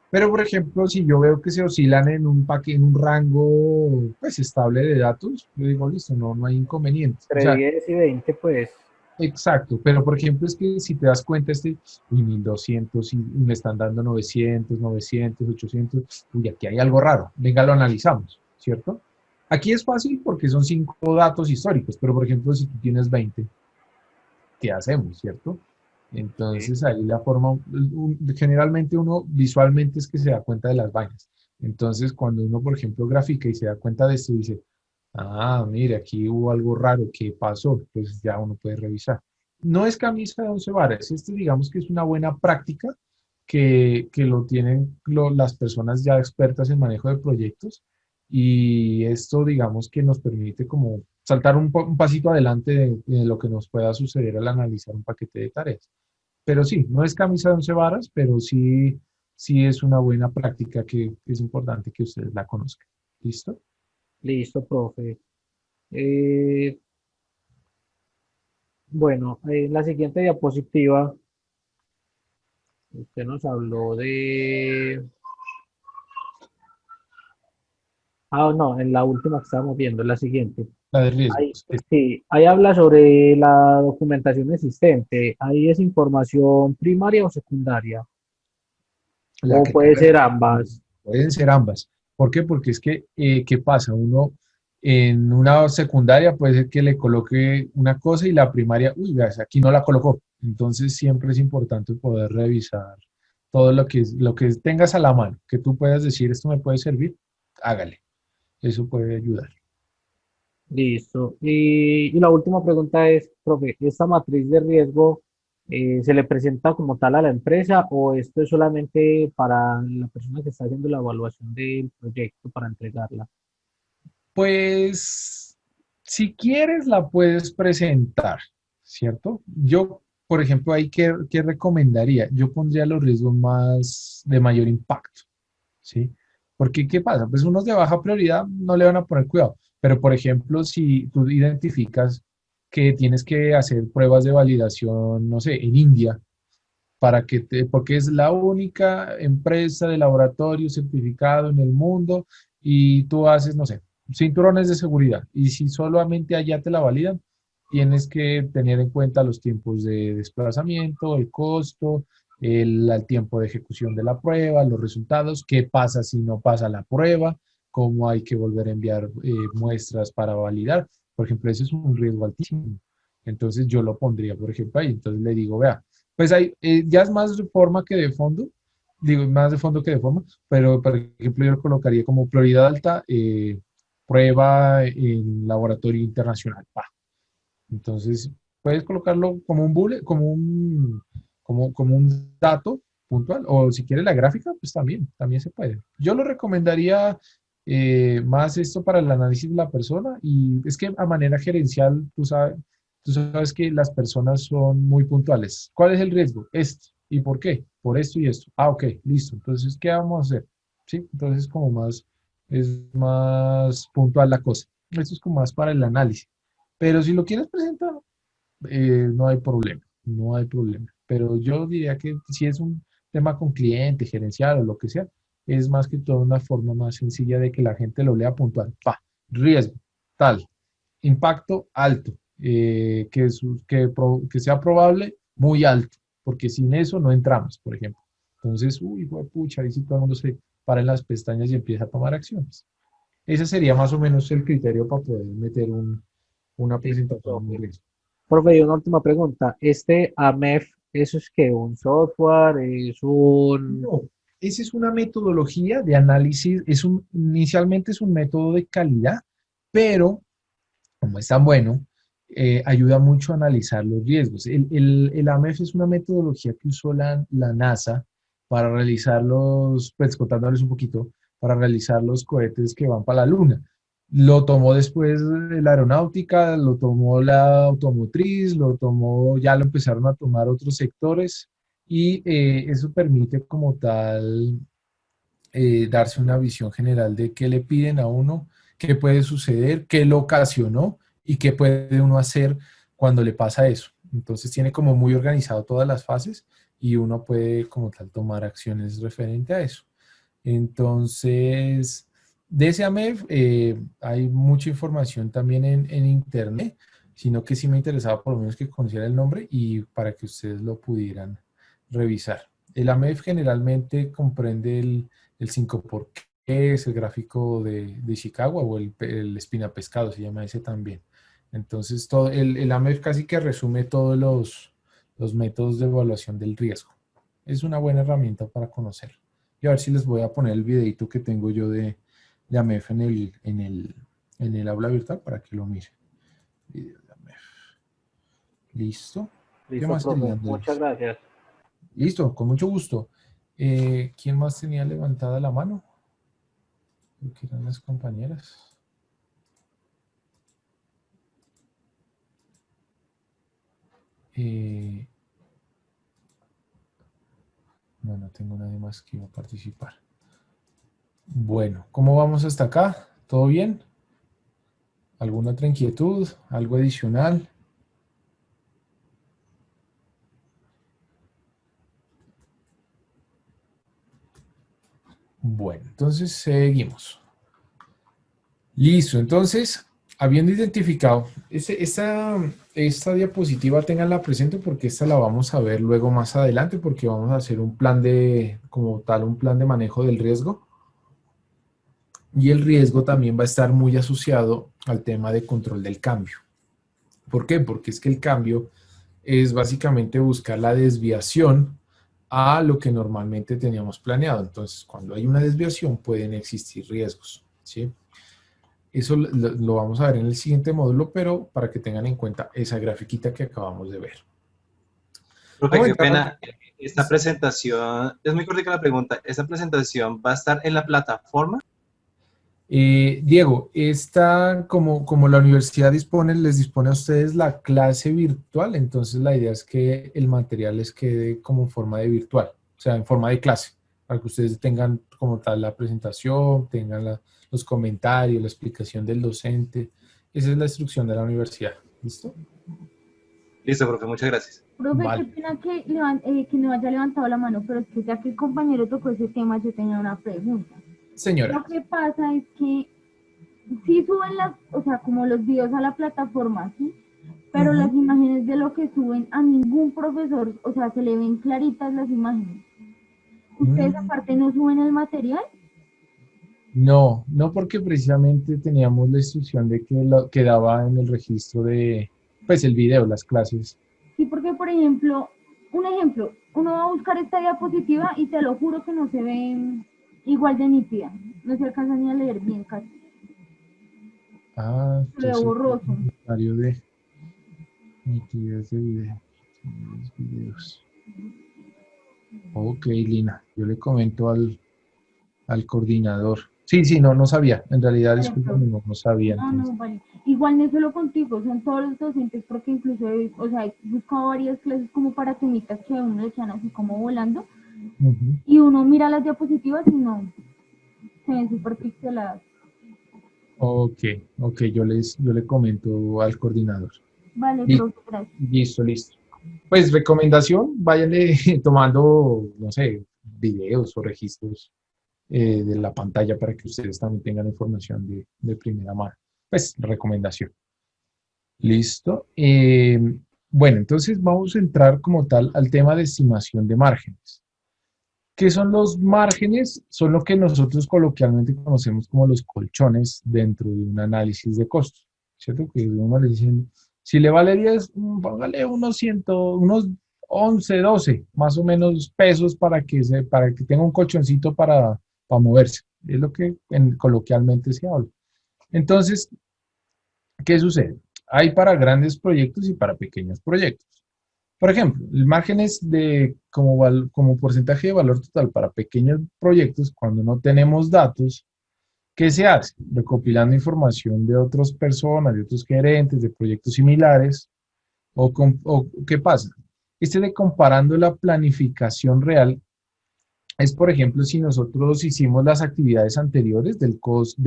Pero, por ejemplo, si yo veo que se oscilan en un paquete, en un rango pues estable de datos, yo digo, listo, no hay inconveniente. O Entre sea, 10 y 20, pues. exacto, pero por ejemplo es que si te das cuenta, uy, 1200 y me están dando 900, 900, 800, uy, aquí hay algo raro, venga, lo analizamos, ¿cierto? Aquí es fácil porque son 5 datos históricos, pero por ejemplo si tú tienes 20, ¿qué hacemos, cierto? Sí. Entonces ahí la forma, generalmente uno visualmente es que se da cuenta de las vainas. Entonces cuando uno, por ejemplo, grafica y se da cuenta de esto, dice, ah, mire, aquí hubo algo raro, ¿qué pasó? Pues ya uno puede revisar. No es camisa de 11 varas, este digamos que es una buena práctica que lo tienen las personas ya expertas en manejo de proyectos y esto digamos que nos permite como saltar un pasito adelante de lo que nos pueda suceder al analizar un paquete de tareas. Pero sí, no es camisa de 11 varas, pero sí es una buena práctica que es importante que ustedes la conozcan. ¿Listo? Listo, profe. Eh, bueno, en la siguiente diapositiva, usted nos habló de... Ah, no, en la última que estábamos viendo, en la siguiente. La de Ahí, riesgos. sí, ahí habla sobre la documentación existente. Ahí es información primaria o secundaria, La o que puede tenga, ser ambas. pueden ser ambas. ¿Por qué? Porque es que, ¿qué pasa? Uno en una secundaria puede ser que le coloque una cosa y la primaria, uy, gas, aquí no la colocó. Entonces siempre es importante poder revisar todo lo que tengas a la mano, que tú puedas decir, esto me puede servir, hágale. Eso puede ayudar. Listo. Y la última pregunta es, profe, ¿esta matriz de riesgo se le presenta como tal a la empresa o esto es solamente para la persona que está haciendo la evaluación del proyecto para entregarla? Pues, si quieres, la puedes presentar, ¿cierto? Yo, por ejemplo, ahí, ¿qué recomendaría? Yo pondría los riesgos más de mayor impacto, ¿sí? Porque, ¿qué pasa? Pues unos de baja prioridad no le van a poner cuidado, pero, por ejemplo, si tú identificas que tienes que hacer pruebas de validación, no sé, en India, porque es la única empresa de laboratorio certificado en el mundo y tú haces, no sé, cinturones de seguridad. Y si solamente allá te la validan, tienes que tener en cuenta los tiempos de desplazamiento, el costo, el tiempo de ejecución de la prueba, los resultados, qué pasa si no pasa la prueba, cómo hay que volver a enviar muestras para validar. Por ejemplo, ese es un riesgo altísimo. Entonces yo lo pondría, por ejemplo, ahí. Entonces le digo, vea, pues hay, ya es más de forma que de fondo, digo, más de fondo que de forma, pero por ejemplo yo lo colocaría como prioridad alta, prueba en laboratorio internacional. Pa. Entonces, puedes colocarlo como un bullet, como un dato puntual, o si quieres la gráfica, pues también se puede. Yo lo recomendaría más esto para el análisis de la persona y es que a manera gerencial, tú sabes, tú sabes que las personas son muy puntuales. ¿Cuál es el riesgo? Este. ¿Y por qué? Por esto y esto. Ah, ok, listo. Entonces, ¿qué vamos a hacer? ¿Sí? Entonces, como más, es más puntual la cosa. Esto es como más para el análisis. Pero si lo quieres presentar, no hay problema, no hay problema. Pero yo diría que si es un tema con cliente, gerencial o lo que sea, es más que todo una forma más sencilla de que la gente lo lea puntual. Pa, riesgo, tal, impacto alto, que sea probable, muy alto, porque sin eso no entramos, por ejemplo. Entonces, uy, pucha, ahí sí todo el mundo se para en las pestañas y empieza a tomar acciones. Ese sería más o menos el criterio para poder meter una Listo, presentación de profe. riesgo. Profe, y una última pregunta. ¿Este AMEF, eso es que un software, es un... No, esa es una metodología de análisis, inicialmente es un método de calidad, pero como es tan bueno, ayuda mucho a analizar los riesgos. El AMEF es una metodología que usó la NASA para realizar pues contándoles un poquito, para realizar los cohetes que van para la Luna. Lo tomó después la aeronáutica, lo tomó la automotriz, ya lo empezaron a tomar otros sectores y eso permite como tal darse una visión general de qué le piden a uno, qué puede suceder, qué lo ocasionó y qué puede uno hacer cuando le pasa eso. Entonces tiene como muy organizado todas las fases y uno puede como tal tomar acciones referente a eso. Entonces, de ese AMEF hay mucha información también en internet, sino que sí me interesaba por lo menos que conociera el nombre y para que ustedes lo pudieran revisar. El AMEF generalmente comprende el 5 por qué, es el gráfico de Chicago o el espina pescado, se llama ese también. Entonces, el AMEF casi que resume todos los métodos de evaluación del riesgo. Es una buena herramienta para conocer. Y a ver si les voy a poner el videito que tengo yo de AMEF en el aula virtual para que lo miren. Video de AMEF. ¿Listo? ¿Qué Listo, más sería, profe. Muchas Andrés? gracias. Listo, con mucho gusto. ¿Quién más tenía levantada la mano? Creo que eran las compañeras. Eh, no, no tengo nadie más que iba a participar. Bueno, ¿cómo vamos hasta acá? ¿Todo bien? ¿Alguna otra inquietud? ¿Algo adicional? Bueno, entonces seguimos. Listo, entonces, habiendo identificado, esta diapositiva tenganla presente porque esta la vamos a ver luego más adelante porque vamos a hacer un plan como tal, un plan de manejo del riesgo. Y el riesgo también va a estar muy asociado al tema de control del cambio. ¿Por qué? Porque es que el cambio es básicamente buscar la desviación a lo que normalmente teníamos planeado. Entonces, cuando hay una desviación pueden existir riesgos, ¿sí? Eso lo vamos a ver en el siguiente módulo, pero para que tengan en cuenta esa grafiquita que acabamos de ver. Profe, Vamos a qué entrar pena. Esta presentación, es muy cortica la pregunta, ¿esta presentación va a estar en la plataforma? Diego, como la universidad les dispone a ustedes la clase virtual, entonces la idea es que el material les quede como en forma de virtual, o sea, en forma de clase, para que ustedes tengan como tal la presentación, tengan los comentarios, la explicación del docente. Esa es la instrucción de la universidad. ¿Listo? Listo, profe, muchas gracias. Profe, qué Vale. pena que no haya levantado la mano, pero es que ya que el compañero tocó ese tema, yo tenía una pregunta. Señora. Lo que pasa es que sí suben o sea, como los videos a la plataforma, sí, pero Ujú. las imágenes de lo que suben a ningún profesor, o sea, se le ven claritas las imágenes. ¿Ustedes Mm. aparte no suben el material? No, no porque precisamente teníamos la instrucción de que lo quedaba en el registro pues el video, las clases. Sí, porque por ejemplo, un ejemplo, uno va a buscar esta diapositiva y te lo juro que no se ve igual de nítida, no se alcanza ni a leer bien casi, Ah, se ve entonces, borroso. comentario de nitidez de video, nitidez videos. Ok, Lina, yo le comento al coordinador. Sí, sí, no, no sabía. En realidad, Vale, discúlpame, profe. no sabía No, no, entonces. vale. Igual no es solo contigo, son todos los docentes, porque incluso, o sea, he buscado varias clases como para temitas que a uno le echan así como volando, Ujú. y uno mira las diapositivas y no, se ven súper pixeladas. Ok, ok, yo le comento al coordinador. Vale, Li- profe, gracias. Listo, listo. Pues recomendación, váyanle tomando, no sé, videos o registros de la pantalla para que ustedes también tengan información de primera mano. Pues recomendación. Listo. Bueno, entonces vamos a entrar como tal al tema de estimación de márgenes. ¿Qué son los márgenes? Son lo que nosotros coloquialmente conocemos como los colchones dentro de un análisis de costos, ¿cierto? Que uno le dice, si le vale 10, póngale unos 100, unos 11, 12, más o menos pesos para que tenga un colchoncito para moverse. Es lo que coloquialmente se habla. Entonces, ¿qué sucede? Hay para grandes proyectos y para pequeños proyectos. Por ejemplo, el margen es de como porcentaje de valor total para pequeños proyectos cuando no tenemos datos. ¿Qué se hace? Recopilando información de otras personas, de otros gerentes, de proyectos similares. O ¿qué pasa? Este de comparando la planificación real es, por ejemplo, si nosotros hicimos las actividades anteriores del costo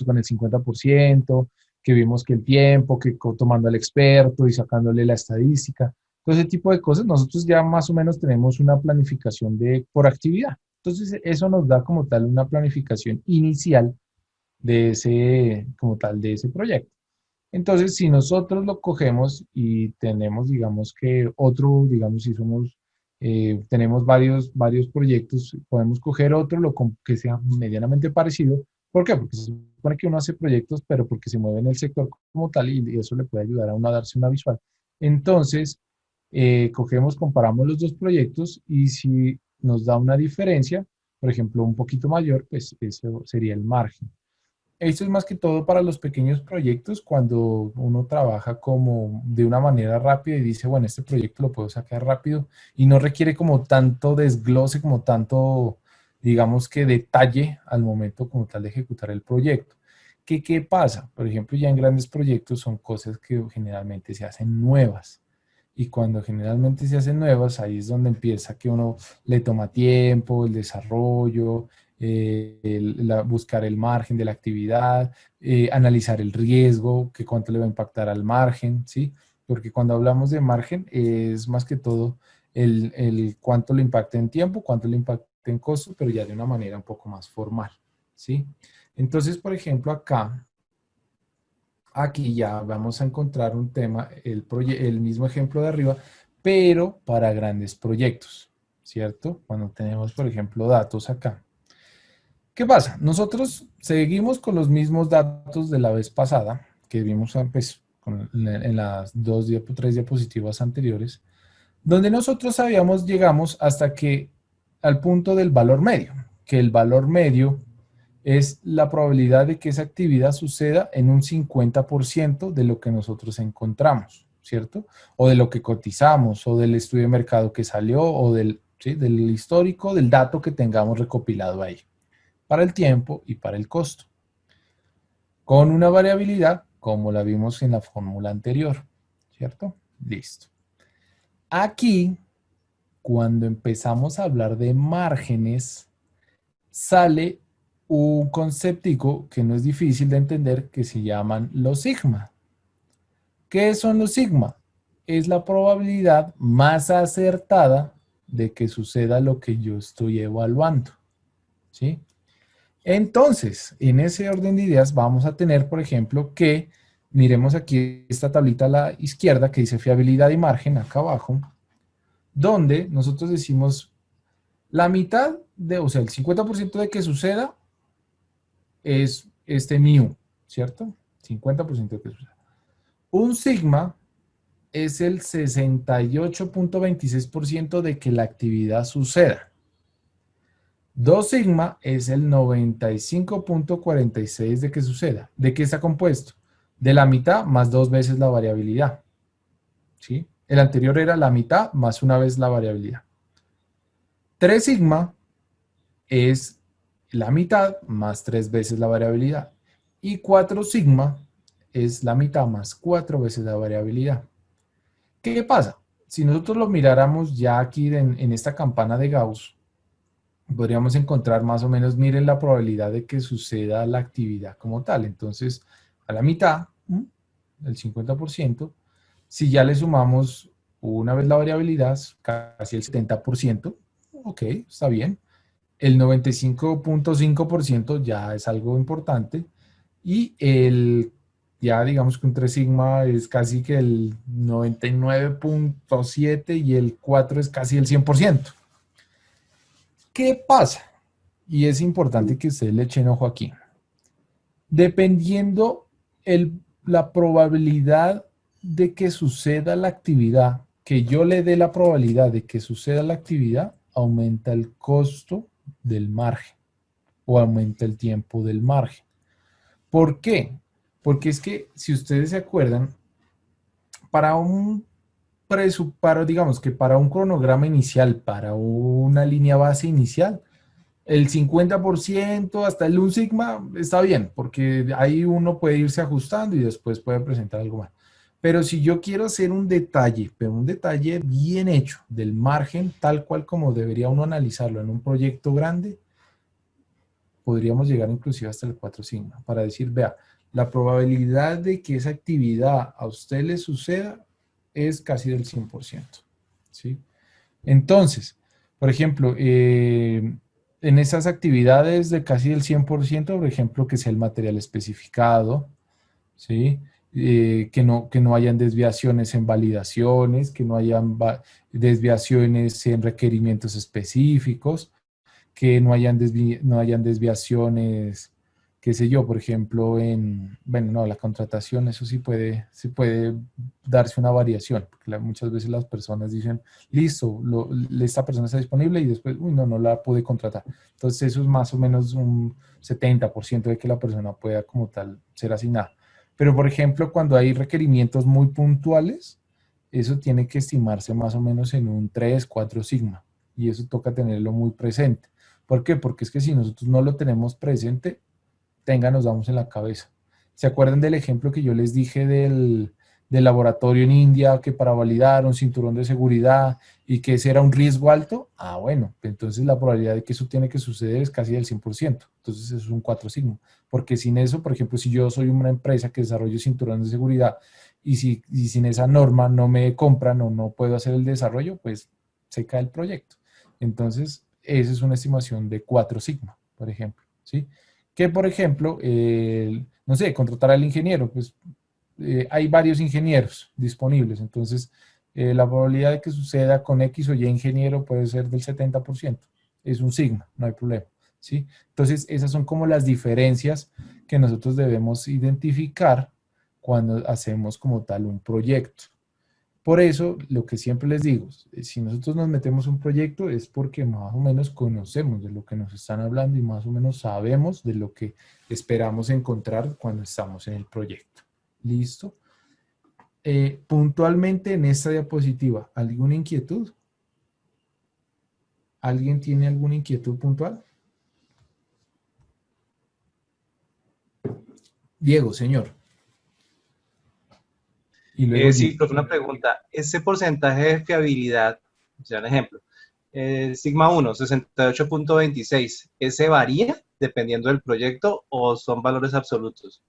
con el 50%, que vimos que el tiempo, tomando al experto y sacándole la estadística, todo ese tipo de cosas, nosotros ya más o menos tenemos una planificación por actividad. Entonces, eso nos da como tal una planificación inicial de ese, como tal, de ese proyecto. Entonces, si nosotros lo cogemos y tenemos, digamos que otro, digamos, si somos, tenemos varios proyectos, podemos coger otro que sea medianamente parecido. ¿Por qué? Porque se supone que uno hace proyectos, pero porque se mueve en el sector como tal y eso le puede ayudar a uno a darse una visual. Entonces, cogemos, comparamos los dos proyectos y si nos da una diferencia, por ejemplo, un poquito mayor, pues eso sería el margen. Esto es más que todo para los pequeños proyectos, cuando uno trabaja como de una manera rápida y dice, bueno, este proyecto lo puedo sacar rápido y no requiere como tanto desglose, como tanto, digamos que detalle al momento como tal de ejecutar el proyecto. ¿Qué pasa? Por ejemplo, ya en grandes proyectos son cosas que generalmente se hacen nuevas. Y cuando generalmente se hacen nuevas, ahí es donde empieza que uno le toma tiempo, el desarrollo, buscar el margen de la actividad, analizar el riesgo, que cuánto le va a impactar al margen, ¿sí? Porque cuando hablamos de margen es más que todo el cuánto le impacta en tiempo, cuánto le impacta en costo, pero ya de una manera un poco más formal, ¿sí? Entonces, por ejemplo, aquí ya vamos a encontrar un tema, el mismo ejemplo de arriba, pero para grandes proyectos, ¿cierto? Cuando tenemos, por ejemplo, datos acá. ¿Qué pasa? Nosotros seguimos con los mismos datos de la vez pasada, que vimos pues, en las tres diapositivas anteriores, donde nosotros llegamos hasta que al punto del valor medio, que el valor medio es la probabilidad de que esa actividad suceda en un 50% de lo que nosotros encontramos, ¿cierto? O de lo que cotizamos, o del estudio de mercado que salió, o ¿sí? Del histórico, del dato que tengamos recopilado ahí, para el tiempo y para el costo, con una variabilidad como la vimos en la fórmula anterior, ¿cierto? Listo. Aquí, cuando empezamos a hablar de márgenes, sale un conceptico que no es difícil de entender, que se llaman los sigma. ¿Qué son los sigma? Es la probabilidad más acertada de que suceda lo que yo estoy evaluando, ¿sí? Entonces, en ese orden de ideas vamos a tener, por ejemplo, que miremos aquí esta tablita a la izquierda que dice fiabilidad y margen acá abajo, donde nosotros decimos la mitad o sea, el 50% de que suceda es este mu, ¿cierto? 50% de que suceda. Un sigma es el 68.26% de que la actividad suceda. 2 sigma es el 95.46 de que suceda. ¿De qué está compuesto? De la mitad más 2 veces la variabilidad, ¿sí? El anterior era la mitad más una vez la variabilidad. 3 sigma es la mitad más 3 veces la variabilidad. Y 4 sigma es la mitad más 4 veces la variabilidad. ¿Qué pasa? Si nosotros lo miráramos ya aquí en esta campana de Gauss, podríamos encontrar más o menos, miren la probabilidad de que suceda la actividad como tal. Entonces, a la mitad, el 50%, si ya le sumamos una vez la variabilidad, casi el 70%, ok, está bien. El 95.5% ya es algo importante. Y ya digamos que un 3 sigma es casi que el 99.7 y el 4 es casi el 100%. ¿Qué pasa? Y es importante que ustedes le echen ojo aquí. Dependiendo la probabilidad de que suceda la actividad, que yo le dé la probabilidad de que suceda la actividad, aumenta el costo del margen o aumenta el tiempo del margen. ¿Por qué? Porque es que, si ustedes se acuerdan, digamos que para un cronograma inicial, para una línea base inicial, el 50% hasta el 1 sigma está bien, porque ahí uno puede irse ajustando y después puede presentar algo más. Pero si yo quiero hacer un detalle, pero un detalle bien hecho del margen, tal cual como debería uno analizarlo en un proyecto grande, podríamos llegar inclusive hasta el 4 sigma, para decir, vea, la probabilidad de que esa actividad a usted le suceda es casi del 100%, ¿sí? Entonces, por ejemplo, en esas actividades de casi del 100%, por ejemplo, que sea el material especificado, ¿sí? Que no hayan desviaciones en validaciones, que no hayan desviaciones en requerimientos específicos, que no hayan desviaciones, qué sé yo, por ejemplo, bueno, no, la contratación, eso sí puede darse una variación, porque muchas veces las personas dicen, listo, esta persona está disponible y después, uy, no, no la pude contratar. Entonces eso es más o menos un 70% de que la persona pueda como tal ser asignada. Pero, por ejemplo, cuando hay requerimientos muy puntuales, eso tiene que estimarse más o menos en un 3, 4 sigma, y eso toca tenerlo muy presente. ¿Por qué? Porque es que si nosotros no lo tenemos presente, nos damos en la cabeza. ¿Se acuerdan del ejemplo que yo les dije del laboratorio en India que para validar un cinturón de seguridad y que ese era un riesgo alto? Ah, bueno, entonces la probabilidad de que eso tiene que suceder es casi del 100%. Entonces eso es un 4 sigma. Porque sin eso, por ejemplo, si yo soy una empresa que desarrolla cinturones de seguridad y sin esa norma no me compran o no puedo hacer el desarrollo, pues se cae el proyecto. Entonces, esa es una estimación de 4 sigma, por ejemplo, ¿sí? Que, por ejemplo, no sé, contratar al ingeniero, pues hay varios ingenieros disponibles, entonces la probabilidad de que suceda con X o Y ingeniero puede ser del 70%, es un sigma, no hay problema, ¿sí? Entonces, esas son como las diferencias que nosotros debemos identificar cuando hacemos como tal un proyecto. Por eso, lo que siempre les digo, si nosotros nos metemos un proyecto es porque más o menos conocemos de lo que nos están hablando y más o menos sabemos de lo que esperamos encontrar cuando estamos en el proyecto. ¿Listo? Puntualmente en esta diapositiva, ¿alguna inquietud? ¿Alguien tiene alguna inquietud puntual? Diego, señor. Y luego Sí, Jim. pero una pregunta. Ese porcentaje de fiabilidad, o sea, un ejemplo, sigma 1, 68.26, ¿ese varía dependiendo del proyecto o son valores absolutos?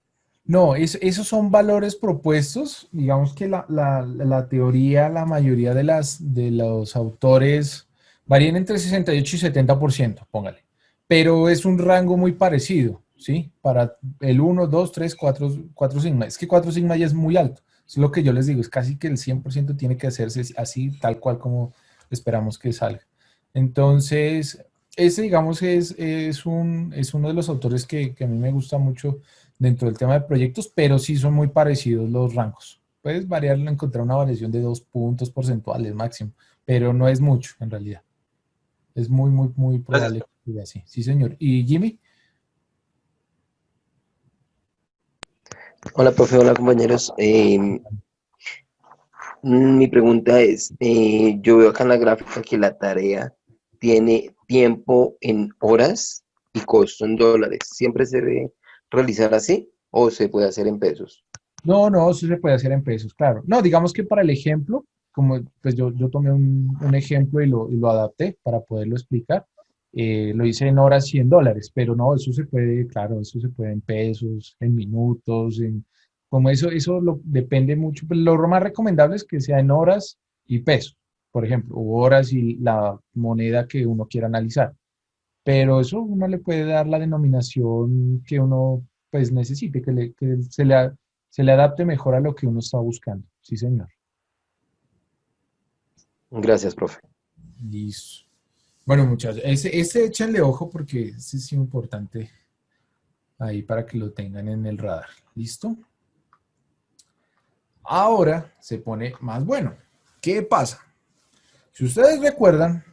No, esos son valores propuestos. Digamos que la teoría, la mayoría de los autores varían entre 68 y 70%, póngale. Pero es un rango muy parecido, ¿sí? Para el 1, 2, 3, 4 sigma. Es que 4 sigma ya es muy alto. Es lo que yo les digo, es casi que el 100% tiene que hacerse así, tal cual como esperamos que salga. Entonces, ese, digamos, es uno de los autores que a mí me gusta mucho dentro del tema de proyectos, pero sí son muy parecidos los rangos. Puedes variarlo, encontrar una variación de 2 puntos porcentuales máximo, pero no es mucho en realidad. Es muy Gracias. probable que sea así. Sí, señor. ¿Y Jimmy? Hola, profe, hola, compañeros. Mi pregunta es, yo veo acá en la gráfica que la tarea tiene tiempo en horas y costo en dólares, ¿siempre se debe realizar así o se puede hacer en pesos? No, no, eso se puede hacer en pesos, claro. No, digamos que para el ejemplo, como pues yo tomé un ejemplo y lo adapté para poderlo explicar, lo hice en horas y en dólares, pero no, eso se puede, claro, eso se puede en pesos, en minutos, como depende mucho, pero lo más recomendable es que sea en horas y pesos, por ejemplo, o horas y la moneda que uno quiera analizar. Pero eso uno le puede dar la denominación que uno pues necesite, que se le adapte mejor a lo que uno está buscando. Sí, señor. Gracias, profe. Listo. Bueno, muchachos, ese échenle ojo porque ese es importante ahí para que lo tengan en el radar. ¿Listo? Ahora se pone más bueno. ¿Qué pasa? Si ustedes recuerdan,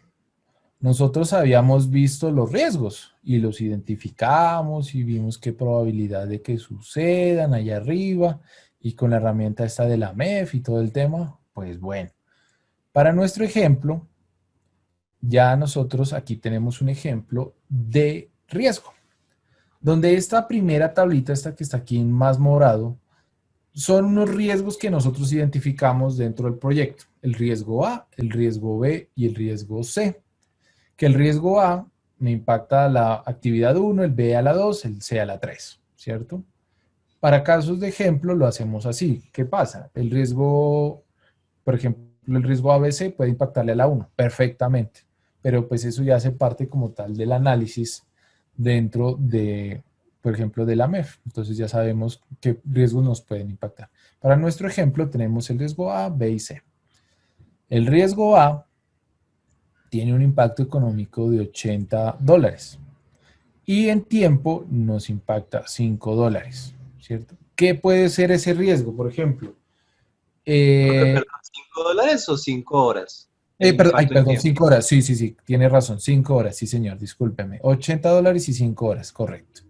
nosotros habíamos visto los riesgos y los identificamos y vimos qué probabilidad de que sucedan allá arriba y con la herramienta esta de la MEF y todo el tema, pues bueno. Para nuestro ejemplo, ya nosotros aquí tenemos un ejemplo de riesgo, donde esta primera tablita, esta que está aquí en más morado, son unos riesgos que nosotros identificamos dentro del proyecto. El riesgo A, el riesgo B y el riesgo C. Que el riesgo A me impacta a la actividad 1, el B a la 2, el C a la 3, ¿cierto? Para casos de ejemplo lo hacemos así. ¿Qué pasa? El riesgo, por ejemplo, el riesgo ABC puede impactarle a la 1 perfectamente, pero pues eso ya hace parte como tal del análisis dentro de, por ejemplo, de la MEF. Entonces ya sabemos qué riesgos nos pueden impactar. Para nuestro ejemplo tenemos el riesgo A, B y C. El riesgo A tiene un impacto económico de $80 y en tiempo nos impacta $5, ¿cierto? ¿Qué puede ser ese riesgo? Por ejemplo, Perdón, $5 o 5 horas. El impacto en perdón, tiempo. 5 horas, sí, sí, sí, tiene razón, 5 horas, sí señor, discúlpeme, $80 y 5 horas, correcto.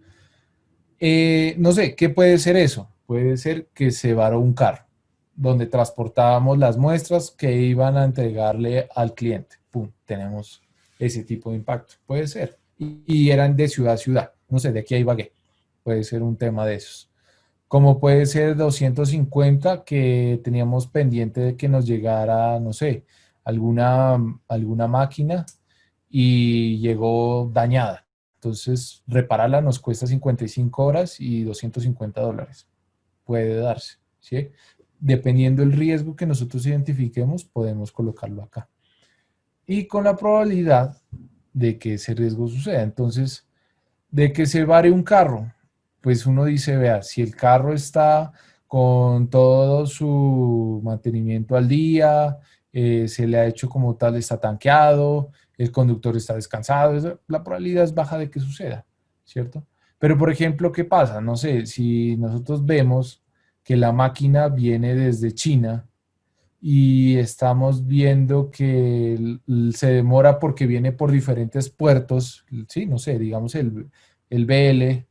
No sé, ¿qué puede ser eso? Puede ser que se varó un carro, donde transportábamos las muestras que iban a entregarle al cliente. Pum, tenemos ese tipo de impacto. Puede ser. Y eran de ciudad a ciudad. No sé, de aquí a Ibagué. Puede ser un tema de esos. Como puede ser 250 que teníamos pendiente de que nos llegara, no sé, alguna máquina y llegó dañada. Entonces, repararla nos cuesta 55 horas y $250. Puede darse, ¿sí? Dependiendo del riesgo que nosotros identifiquemos, podemos colocarlo acá. Y con la probabilidad de que ese riesgo suceda. Entonces, de que se vare un carro, pues uno dice, vea, si el carro está con todo su mantenimiento al día, se le ha hecho como tal, está tanqueado, el conductor está descansado, la probabilidad es baja de que suceda, ¿cierto? Pero, por ejemplo, ¿qué pasa? No sé, si nosotros vemos que la máquina viene desde China y estamos viendo que se demora porque viene por diferentes puertos, sí, no sé, digamos el BL,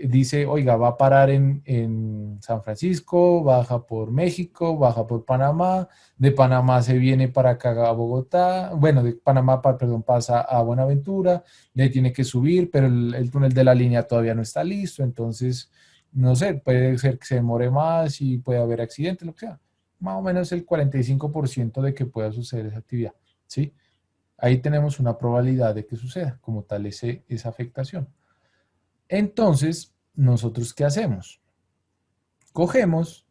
dice, oiga, va a parar en San Francisco, baja por México, baja por Panamá, de Panamá se viene para acá a Bogotá, bueno, de Panamá, perdón, pasa a Buenaventura, le tiene que subir, pero el túnel de la línea todavía no está listo, entonces, no sé, puede ser que se demore más y puede haber accidentes, lo que sea. Más o menos el 45% de que pueda suceder esa actividad, ¿sí? Ahí tenemos una probabilidad de que suceda como tal esa afectación. Entonces, ¿nosotros qué hacemos? Cogemos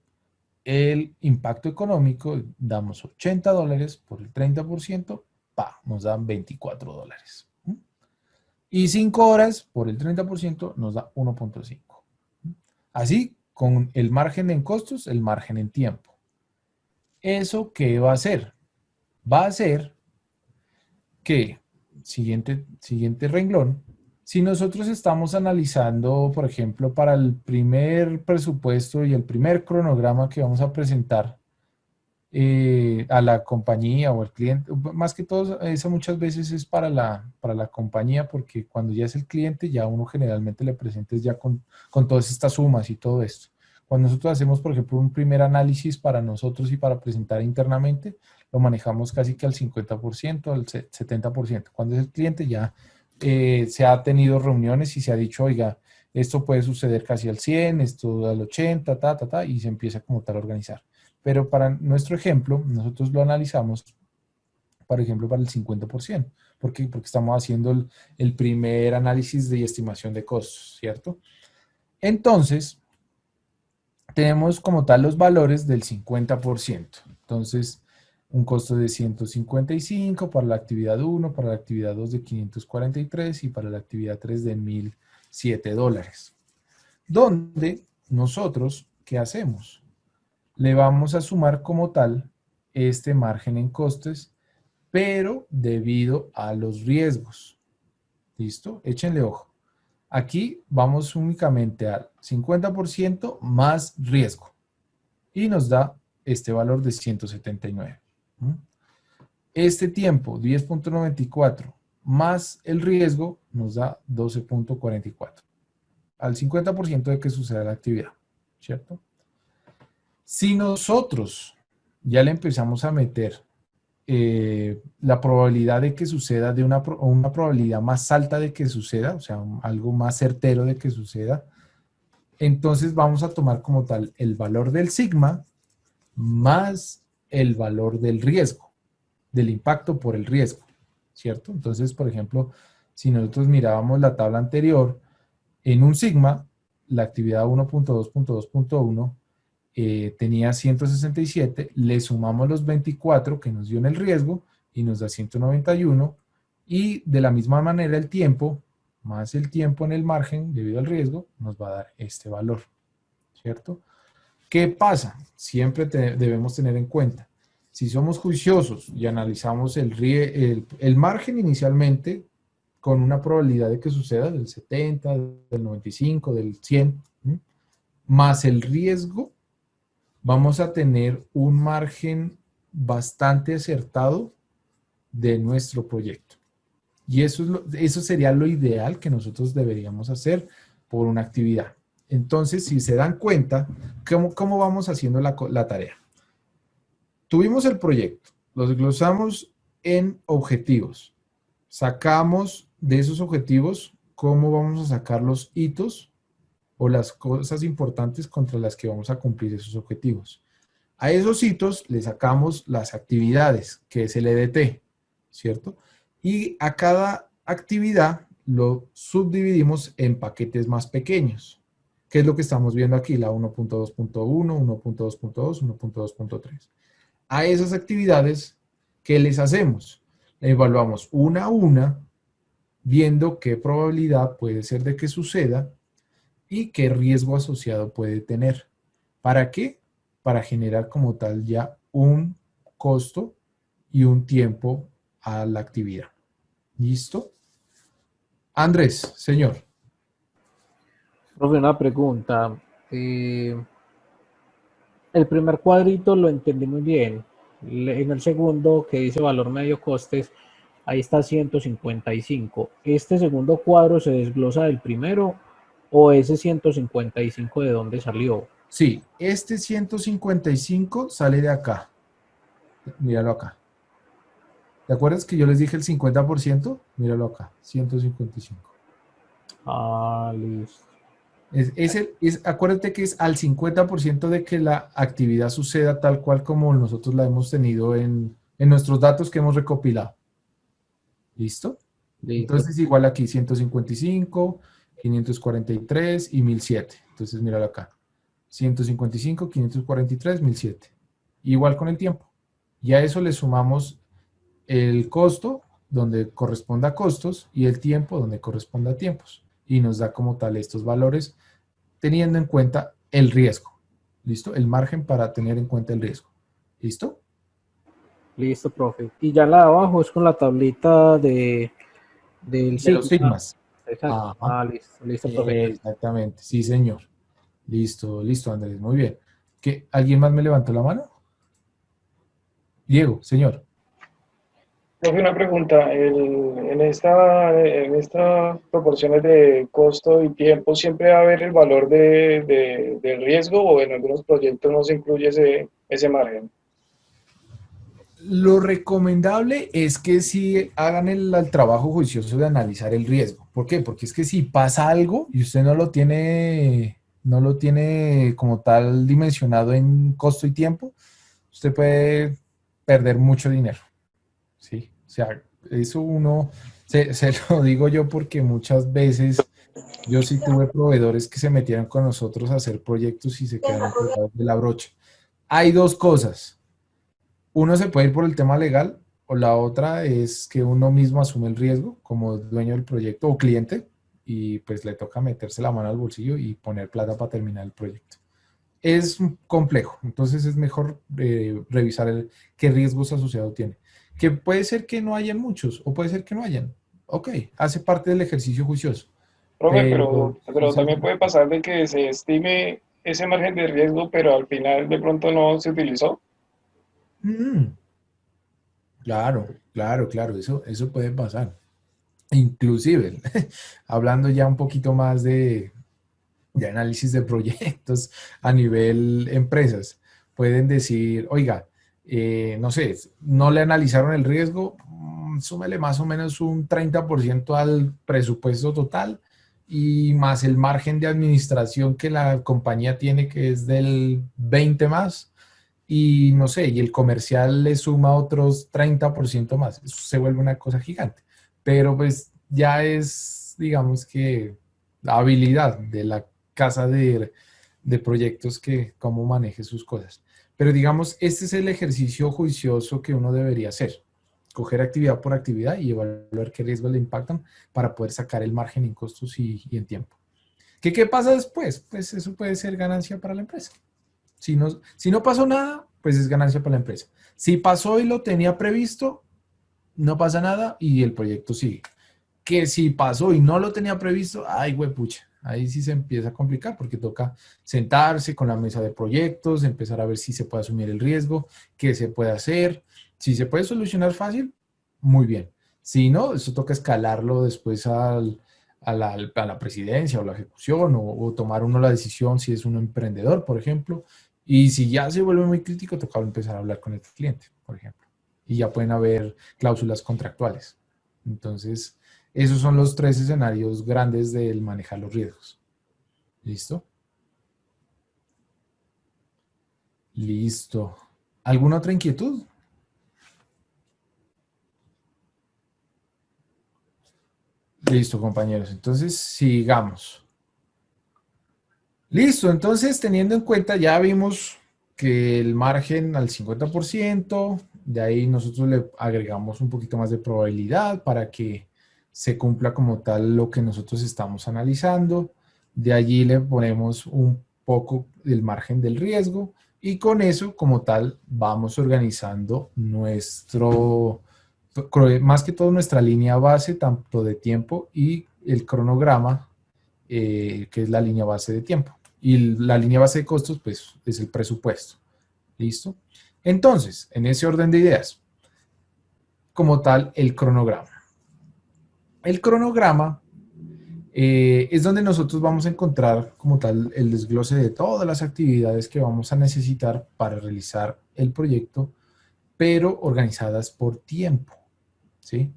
el impacto económico, damos $80 por el 30%, nos dan $24. Y 5 horas por el 30% nos da 1.5. Así, con el margen en costos, el margen en tiempo. ¿Eso qué va a hacer? Va a hacer que, siguiente renglón, si nosotros estamos analizando, por ejemplo, para el primer presupuesto y el primer cronograma que vamos a presentar a la compañía o al cliente, más que todo, eso muchas veces es para la compañía, porque cuando ya es el cliente, ya uno generalmente le presenta ya con todas estas sumas y todo esto. Cuando nosotros hacemos, por ejemplo, un primer análisis para nosotros y para presentar internamente, lo manejamos casi que al 50%, al 70%. Cuando es el cliente ya se ha tenido reuniones y se ha dicho, oiga, esto puede suceder casi al 100, esto al 80, y se empieza como tal a organizar. Pero para nuestro ejemplo, nosotros lo analizamos, por ejemplo, para el 50%. ¿Por qué? Porque estamos haciendo el primer análisis de estimación de costos, ¿cierto? Entonces, tenemos como tal los valores del 50%. Entonces, un costo de 155 para la actividad 1, para la actividad 2 de 543 y para la actividad 3 de $1,007. Donde nosotros, ¿qué hacemos? Le vamos a sumar como tal este margen en costes, pero debido a los riesgos. ¿Listo? Échenle ojo. Aquí vamos únicamente al 50% más riesgo y nos da este valor de 179. ¿Mm? Este tiempo, 10.94, más el riesgo, nos da 12.44. Al 50% de que suceda la actividad, ¿cierto? Si nosotros ya le empezamos a meter la probabilidad de que suceda de una probabilidad más alta de que suceda, o sea, algo más certero de que suceda, entonces vamos a tomar como tal el valor del sigma más el valor del riesgo, del impacto por el riesgo, ¿cierto? Entonces, por ejemplo, si nosotros mirábamos la tabla anterior, en un sigma, la actividad 1.2.2.1 tenía 167, le sumamos los 24 que nos dio en el riesgo y nos da 191, y de la misma manera el tiempo, más el tiempo en el margen debido al riesgo, nos va a dar este valor, ¿cierto? ¿Qué pasa? Siempre debemos tener en cuenta, si somos juiciosos y analizamos el margen inicialmente con una probabilidad de que suceda del 70, del 95, del 100, ¿sí? Más el riesgo, vamos a tener un margen bastante acertado de nuestro proyecto. Y eso sería lo ideal que nosotros deberíamos hacer por una actividad. Entonces, si se dan cuenta, ¿cómo vamos haciendo la tarea? Tuvimos el proyecto, lo desglosamos en objetivos. Sacamos de esos objetivos cómo vamos a sacar los hitos o las cosas importantes contra las que vamos a cumplir esos objetivos. A esos hitos le sacamos las actividades, que es el EDT, ¿cierto? Y a cada actividad lo subdividimos en paquetes más pequeños, que es lo que estamos viendo aquí, la 1.2.1, 1.2.2, 1.2.3. A esas actividades, ¿qué les hacemos? Evaluamos una a una, viendo qué probabilidad puede ser de que suceda y qué riesgo asociado puede tener. ¿Para qué? Para generar como tal ya un costo y un tiempo a la actividad. ¿Listo? Andrés, señor. Profe, una pregunta. El primer cuadrito lo entendí muy bien. En el segundo, que dice valor medio costes, ahí está 155. ¿Este segundo cuadro se desglosa del primero o ese 155 de dónde salió? Sí, este 155 sale de acá. Míralo acá. ¿Te acuerdas que yo les dije el 50%? Míralo acá, 155. Ah, listo. Acuérdate que es al 50% de que la actividad suceda tal cual como nosotros la hemos tenido en nuestros datos que hemos recopilado. ¿Listo? Listo. Entonces igual aquí 155, 543 y 1007. Entonces míralo acá. 155, 543, 1007. Igual con el tiempo. Y a eso le sumamos el costo donde corresponda a costos y el tiempo donde corresponda a tiempos. Y nos da como tal estos valores teniendo en cuenta el riesgo. ¿Listo? El margen para tener en cuenta el riesgo. ¿Listo? Listo, profe. Y ya la de abajo es con la tablita del De los sigma. sigmas. Exacto. Ajá. Listo, profe. Exactamente. Sí, señor. Listo, listo, Andrés. Muy bien. ¿Alguien más me levantó la mano? Diego, señor. Profe, una pregunta. En estas proporciones de costo y tiempo, ¿siempre va a haber el valor del riesgo o en algunos proyectos no se incluye ese margen? Lo recomendable es que sí hagan el trabajo juicioso de analizar el riesgo. ¿Por qué? Porque es que si pasa algo y usted no lo tiene como tal dimensionado en costo y tiempo, usted puede perder mucho dinero. ¿Sí? O sea, eso se lo digo yo porque muchas veces yo sí tuve proveedores que se metieron con nosotros a hacer proyectos y se quedaron colgados de la brocha. Hay dos cosas. Uno se puede ir por el tema legal o la otra es que uno mismo asume el riesgo como dueño del proyecto o cliente y pues le toca meterse la mano al bolsillo y poner plata para terminar el proyecto. Es complejo, entonces es mejor revisar qué riesgos asociados tiene. Que puede ser que no hayan muchos o puede ser que no hayan. Ok, hace parte del ejercicio juicioso, Profe, pero sí pero se también puede pasar de que se estime ese margen de riesgo, pero al final de pronto no se utilizó. Mm, claro, claro, claro, eso puede pasar. Inclusive, hablando ya un poquito más de análisis de proyectos a nivel empresas, pueden decir, oiga, no sé, no le analizaron el riesgo, súmele más o menos un 30% al presupuesto total y más el margen de administración que la compañía tiene, que es del 20 más, y no sé, y el comercial le suma otros 30% más. Eso se vuelve una cosa gigante. Pero pues ya es, digamos que, la habilidad de la casa de proyectos que cómo maneje sus cosas. Pero digamos, este es el ejercicio juicioso que uno debería hacer. Coger actividad por actividad y evaluar qué riesgos le impactan para poder sacar el margen en costos y en tiempo. ¿Qué pasa después? Pues eso puede ser ganancia para la empresa. Si no pasó nada, pues es ganancia para la empresa. Si pasó y lo tenía previsto, no pasa nada y el proyecto sigue. Que si pasó y no lo tenía previsto, ay, huepucha, ahí sí se empieza a complicar porque toca sentarse con la mesa de proyectos, empezar a ver si se puede asumir el riesgo, qué se puede hacer. Si se puede solucionar fácil, muy bien. Si no, eso toca escalarlo después a la presidencia o la ejecución o tomar uno la decisión si es un emprendedor, por ejemplo. Y si ya se vuelve muy crítico, toca empezar a hablar con el cliente, por ejemplo. Y ya pueden haber cláusulas contractuales. Entonces, esos son los tres escenarios grandes del manejar los riesgos. ¿Listo? Listo. ¿Alguna otra inquietud? Listo, compañeros. Entonces, sigamos. Listo. Entonces, teniendo en cuenta, ya vimos que el margen al 50%, de ahí nosotros le agregamos un poquito más de probabilidad para que se cumpla como tal lo que nosotros estamos analizando. De allí le ponemos un poco del margen del riesgo y con eso como tal vamos organizando más que todo nuestra línea base, tanto de tiempo y el cronograma, que es la línea base de tiempo. Y la línea base de costos, pues, es el presupuesto. ¿Listo? Entonces, en ese orden de ideas, como tal, el cronograma. El cronograma es donde nosotros vamos a encontrar como tal el desglose de todas las actividades que vamos a necesitar para realizar el proyecto, pero organizadas por tiempo, ¿sí?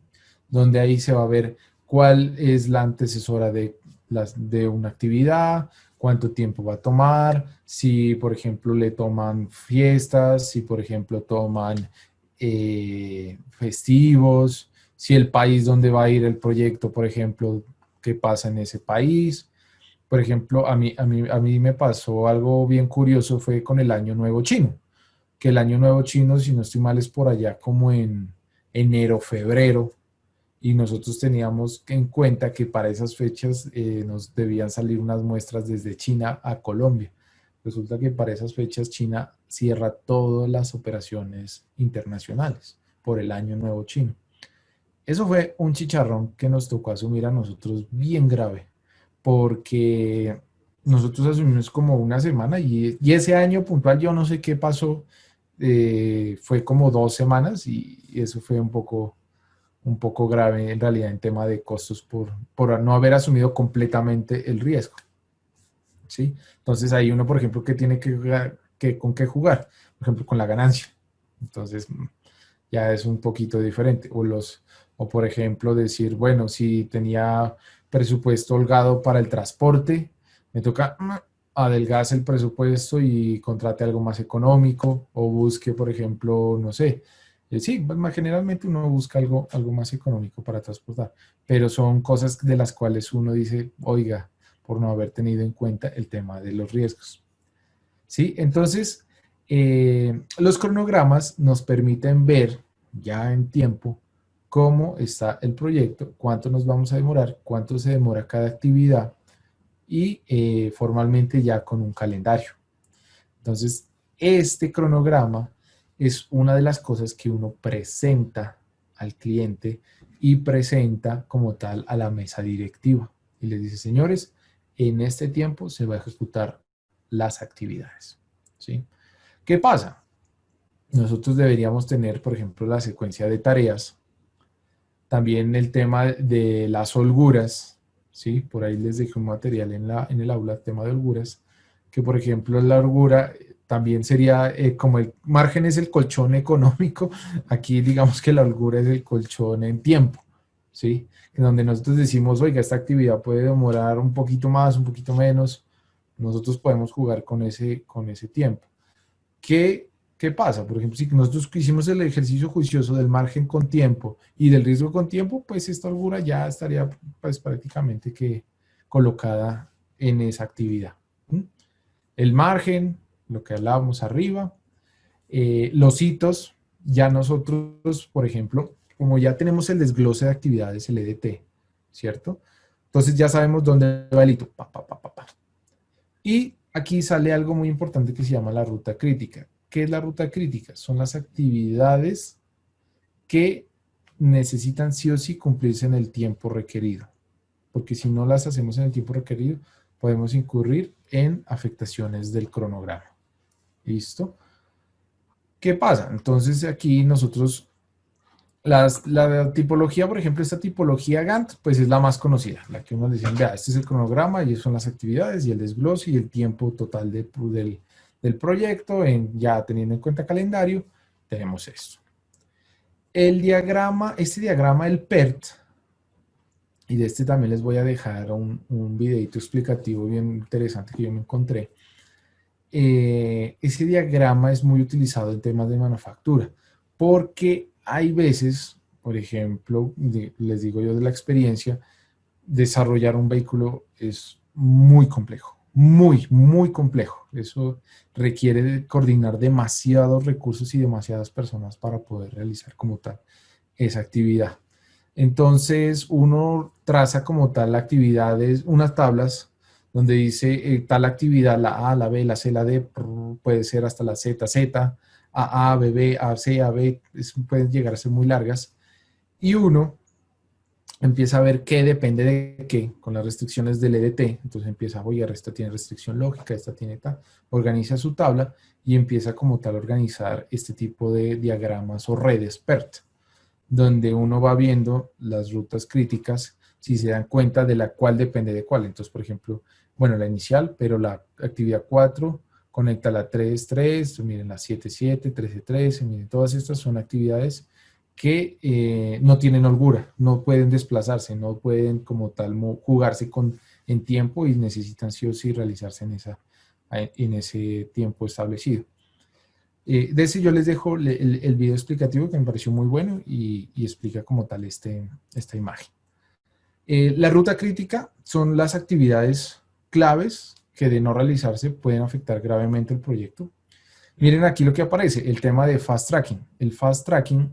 Donde ahí se va a ver cuál es la antecesora de una actividad, cuánto tiempo va a tomar, si por ejemplo le toman fiestas, si por ejemplo toman festivos, si el país donde va a ir el proyecto, por ejemplo, qué pasa en ese país. Por ejemplo, a mí me pasó algo bien curioso, fue con el Año Nuevo Chino, que el Año Nuevo Chino, si no estoy mal, es por allá como en enero, febrero, y nosotros teníamos en cuenta que para esas fechas nos debían salir unas muestras desde China a Colombia. Resulta que para esas fechas China cierra todas las operaciones internacionales por el Año Nuevo Chino. Eso fue un chicharrón que nos tocó asumir a nosotros bien grave, porque nosotros asumimos como una semana y ese año puntual yo no sé qué pasó, fue como 2 semanas y eso fue un poco grave en realidad en tema de costos por no haber asumido completamente el riesgo. ¿Sí? Entonces ahí uno, por ejemplo, que tiene que jugar, con qué jugar, por ejemplo, con la ganancia. Entonces, ya es un poquito diferente. O por ejemplo, decir, bueno, si tenía presupuesto holgado para el transporte, me toca adelgace el presupuesto y contrate algo más económico o busque, por ejemplo, no sé, sí, generalmente uno busca algo más económico para transportar, pero son cosas de las cuales uno dice, oiga, por no haber tenido en cuenta el tema de los riesgos. ¿Sí? Entonces, los cronogramas nos permiten ver ya en tiempo cómo está el proyecto, cuánto nos vamos a demorar, cuánto se demora cada actividad y formalmente ya con un calendario. Entonces, este cronograma es una de las cosas que uno presenta al cliente y presenta como tal a la mesa directiva. Y les dice, señores, en este tiempo se va a ejecutar las actividades. ¿Sí? ¿Qué pasa? Nosotros deberíamos tener, por ejemplo, la secuencia de tareas, también el tema de las holguras, ¿sí? Por ahí les dejé un material en el aula, tema de holguras, que por ejemplo la holgura también sería como el margen es el colchón económico, aquí digamos que la holgura es el colchón en tiempo, ¿sí? En donde nosotros decimos, oiga, esta actividad puede demorar un poquito más, un poquito menos, nosotros podemos jugar con ese tiempo. ¿Qué pasa? Por ejemplo, si nosotros hicimos el ejercicio juicioso del margen con tiempo y del riesgo con tiempo, pues esta holgura ya estaría pues prácticamente que colocada en esa actividad. ¿Mm? El margen, lo que hablábamos arriba, los hitos, ya nosotros, por ejemplo, como ya tenemos el desglose de actividades, el EDT, ¿cierto? Entonces ya sabemos dónde va el hito. Pa, pa, pa, pa, pa. Y aquí sale algo muy importante que se llama la ruta crítica. ¿Qué es la ruta crítica? Son las actividades que necesitan sí o sí cumplirse en el tiempo requerido. Porque si no las hacemos en el tiempo requerido, podemos incurrir en afectaciones del cronograma. ¿Listo? ¿Qué pasa? Entonces aquí nosotros, la tipología, por ejemplo, esta tipología Gantt, pues es la más conocida, la que uno dice, vea, este es el cronograma y son las actividades y el desglose y el tiempo total del proyecto, ya teniendo en cuenta calendario, tenemos esto. El diagrama, este diagrama, el PERT, y de este también les voy a dejar un videito explicativo bien interesante que yo me encontré. Ese diagrama es muy utilizado en temas de manufactura, porque hay veces, por ejemplo, les digo yo de la experiencia, desarrollar un vehículo es muy complejo, muy complejo. Eso requiere de coordinar demasiados recursos y demasiadas personas para poder realizar como tal esa actividad. Entonces uno traza como tal actividades, unas tablas donde dice tal actividad, la A, la B, la C, la D, puede ser hasta la Z, Z, A, B, B, A, C, A, B, pueden llegar a ser muy largas. Y uno empieza a ver qué depende de qué, con las restricciones del EDT. Entonces empieza, oye, esta tiene restricción lógica, esta tiene tal. Organiza su tabla y empieza como tal a organizar este tipo de diagramas o redes PERT, donde uno va viendo las rutas críticas, si se dan cuenta de la cual depende de cuál. Entonces, por ejemplo, bueno, la inicial, pero la actividad 4 conecta la 3.3, miren la 7.7, 13.13, miren, todas estas son actividades que no tienen holgura, no pueden desplazarse, no pueden como tal jugarse en tiempo y necesitan sí o sí realizarse en ese tiempo establecido. De ese yo les dejo el video explicativo que me pareció muy bueno y explica como tal esta imagen. La ruta crítica son las actividades claves que de no realizarse pueden afectar gravemente el proyecto. Miren aquí lo que aparece, el tema de fast tracking. El fast tracking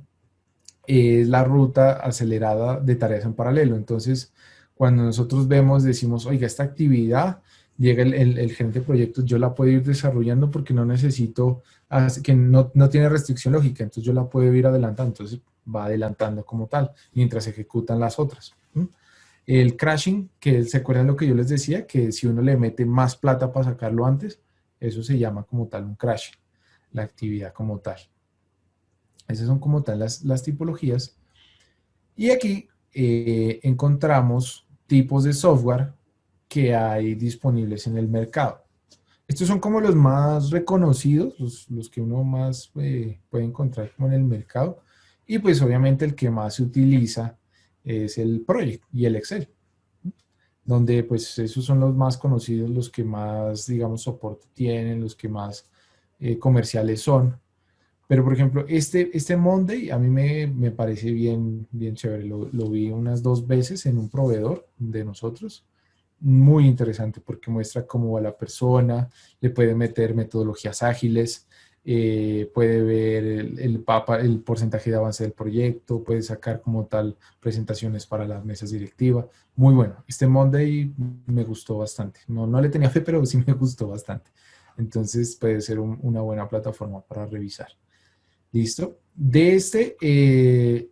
es la ruta acelerada de tareas en paralelo. Entonces, cuando nosotros vemos, decimos, oiga, esta actividad, llega el gerente de proyectos, yo la puedo ir desarrollando porque no necesito, que no tiene restricción lógica, entonces yo la puedo ir adelantando, entonces va adelantando como tal, mientras ejecutan las otras. El crashing, que se acuerdan lo que yo les decía, que si uno le mete más plata para sacarlo antes, eso se llama como tal un crashing, la actividad como tal. Esas son como tal las tipologías. Y aquí encontramos tipos de software que hay disponibles en el mercado. Estos son como los más reconocidos, los que uno más puede encontrar como en el mercado. Y pues obviamente el que más se utiliza es el Project y el Excel, donde pues esos son los más conocidos, los que más, digamos, soporte tienen, los que más comerciales son. Pero, por ejemplo, este Monday a mí me parece bien, bien chévere. Lo vi unas 2 veces en un proveedor de nosotros. Muy interesante porque muestra cómo va la persona, le puede meter metodologías ágiles, puede ver el porcentaje de avance del proyecto, puede sacar como tal presentaciones para las mesas directivas. Muy bueno. Este Monday me gustó bastante. No, no le tenía fe, pero sí me gustó bastante. Entonces puede ser una buena plataforma para revisar. ¿Listo? De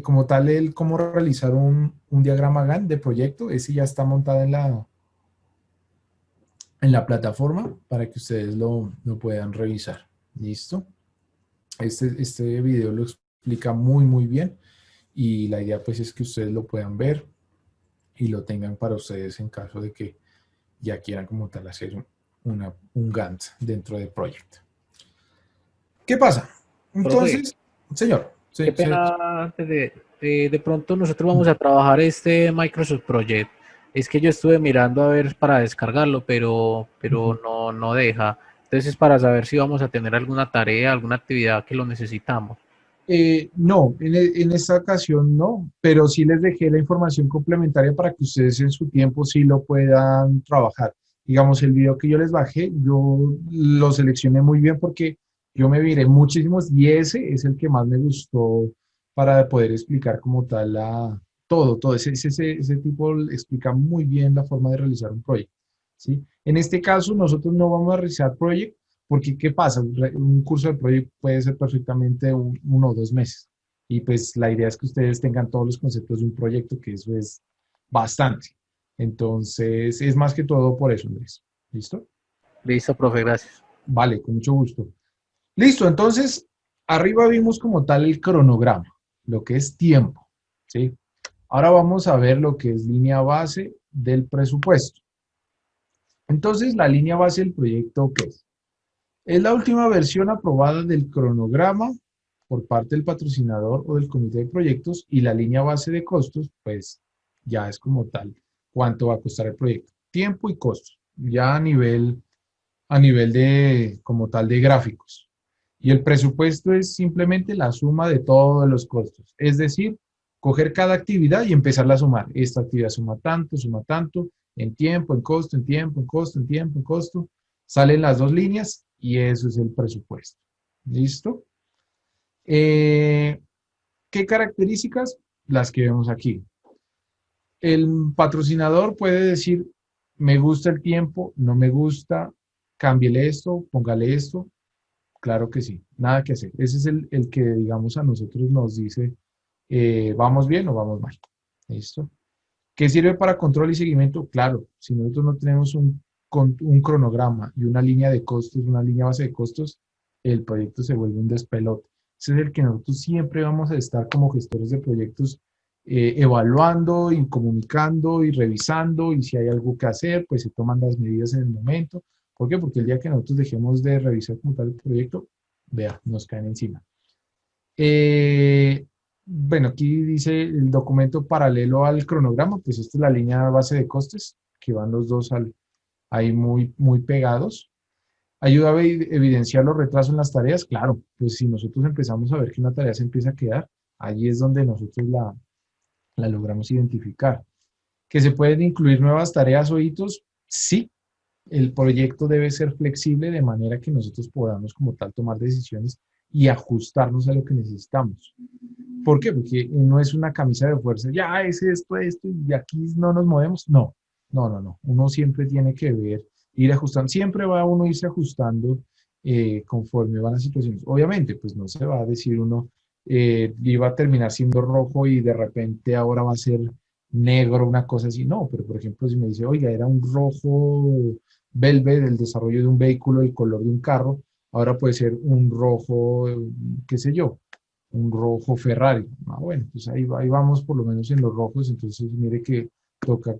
como tal, el cómo realizar un diagrama Gantt de proyecto, ese ya está montado en la plataforma para que ustedes lo puedan revisar. ¿Listo? Este video lo explica muy, muy bien y la idea pues es que ustedes lo puedan ver y lo tengan para ustedes en caso de que ya quieran como tal hacer un Gantt dentro de Project. ¿Qué pasa? Profe, Entonces, señor, qué pena, antes de pronto nosotros vamos a trabajar este Microsoft Project. Es que yo estuve mirando a ver para descargarlo, pero no deja. Entonces, para saber si vamos a tener alguna tarea, alguna actividad que lo necesitamos. No, en esta ocasión no, pero sí les dejé la información complementaria para que ustedes en su tiempo sí lo puedan trabajar. Digamos, el video que yo les bajé, yo lo seleccioné muy bien porque yo me miré muchísimos y ese es el que más me gustó para poder explicar como tal todo. Ese tipo explica muy bien la forma de realizar un proyecto, ¿sí? En este caso, nosotros no vamos a realizar proyecto porque, ¿qué pasa? Un curso de proyecto puede ser perfectamente 1 o 2 meses. Y pues la idea es que ustedes tengan todos los conceptos de un proyecto, que eso es bastante. Entonces, es más que todo por eso, Andrés. ¿Listo? Listo, profe, gracias. Vale, con mucho gusto. Listo, entonces, arriba vimos como tal el cronograma, lo que es tiempo, ¿sí? Ahora vamos a ver lo que es línea base del presupuesto. Entonces, la línea base del proyecto, ¿qué es? Es la última versión aprobada del cronograma por parte del patrocinador o del comité de proyectos y la línea base de costos, pues ya es como tal cuánto va a costar el proyecto. Tiempo y costos, ya a nivel de, como tal, de gráficos. Y el presupuesto es simplemente la suma de todos los costos. Es decir, coger cada actividad y empezarla a sumar. Esta actividad suma tanto, en tiempo, en costo, en tiempo, en costo, en tiempo, en costo. Salen las dos líneas y eso es el presupuesto. ¿Listo? ¿Qué características? Las que vemos aquí. El patrocinador puede decir, me gusta el tiempo, no me gusta, cámbiele esto, póngale esto. Claro que sí, nada que hacer. Ese es el que, digamos, a nosotros nos dice, ¿vamos bien o vamos mal? ¿Listo? ¿Qué sirve para control y seguimiento? Claro, si nosotros no tenemos un cronograma y una línea de costos, una línea base de costos, el proyecto se vuelve un despelote. Ese es el que nosotros siempre vamos a estar como gestores de proyectos evaluando y comunicando y revisando y si hay algo que hacer, pues se toman las medidas en el momento. ¿Por qué? Porque el día que nosotros dejemos de revisar como tal el proyecto, vea, nos caen encima. Bueno, aquí dice el documento paralelo al cronograma, pues esta es la línea base de costes, que van los dos ahí muy, muy pegados. Ayuda a evidenciar los retrasos en las tareas, claro, pues si nosotros empezamos a ver que una tarea se empieza a quedar, allí es donde nosotros la logramos identificar. ¿Que se pueden incluir nuevas tareas o hitos? Sí, el proyecto debe ser flexible de manera que nosotros podamos como tal tomar decisiones y ajustarnos a lo que necesitamos. ¿Por qué? Porque no es una camisa de fuerza, ya es esto, y de aquí no nos movemos. No, no, no, no. Uno siempre tiene que ver, ir ajustando, siempre va uno a irse ajustando conforme van las situaciones. Obviamente, pues no se va a decir uno, iba a terminar siendo rojo y de repente ahora va a ser negro, una cosa así. No, pero por ejemplo, si me dice, oiga, era un rojo velvet del desarrollo de un vehículo, el color de un carro, ahora puede ser un rojo, qué sé yo, un rojo Ferrari. Ah, bueno, pues ahí vamos por lo menos en los rojos, entonces mire que toca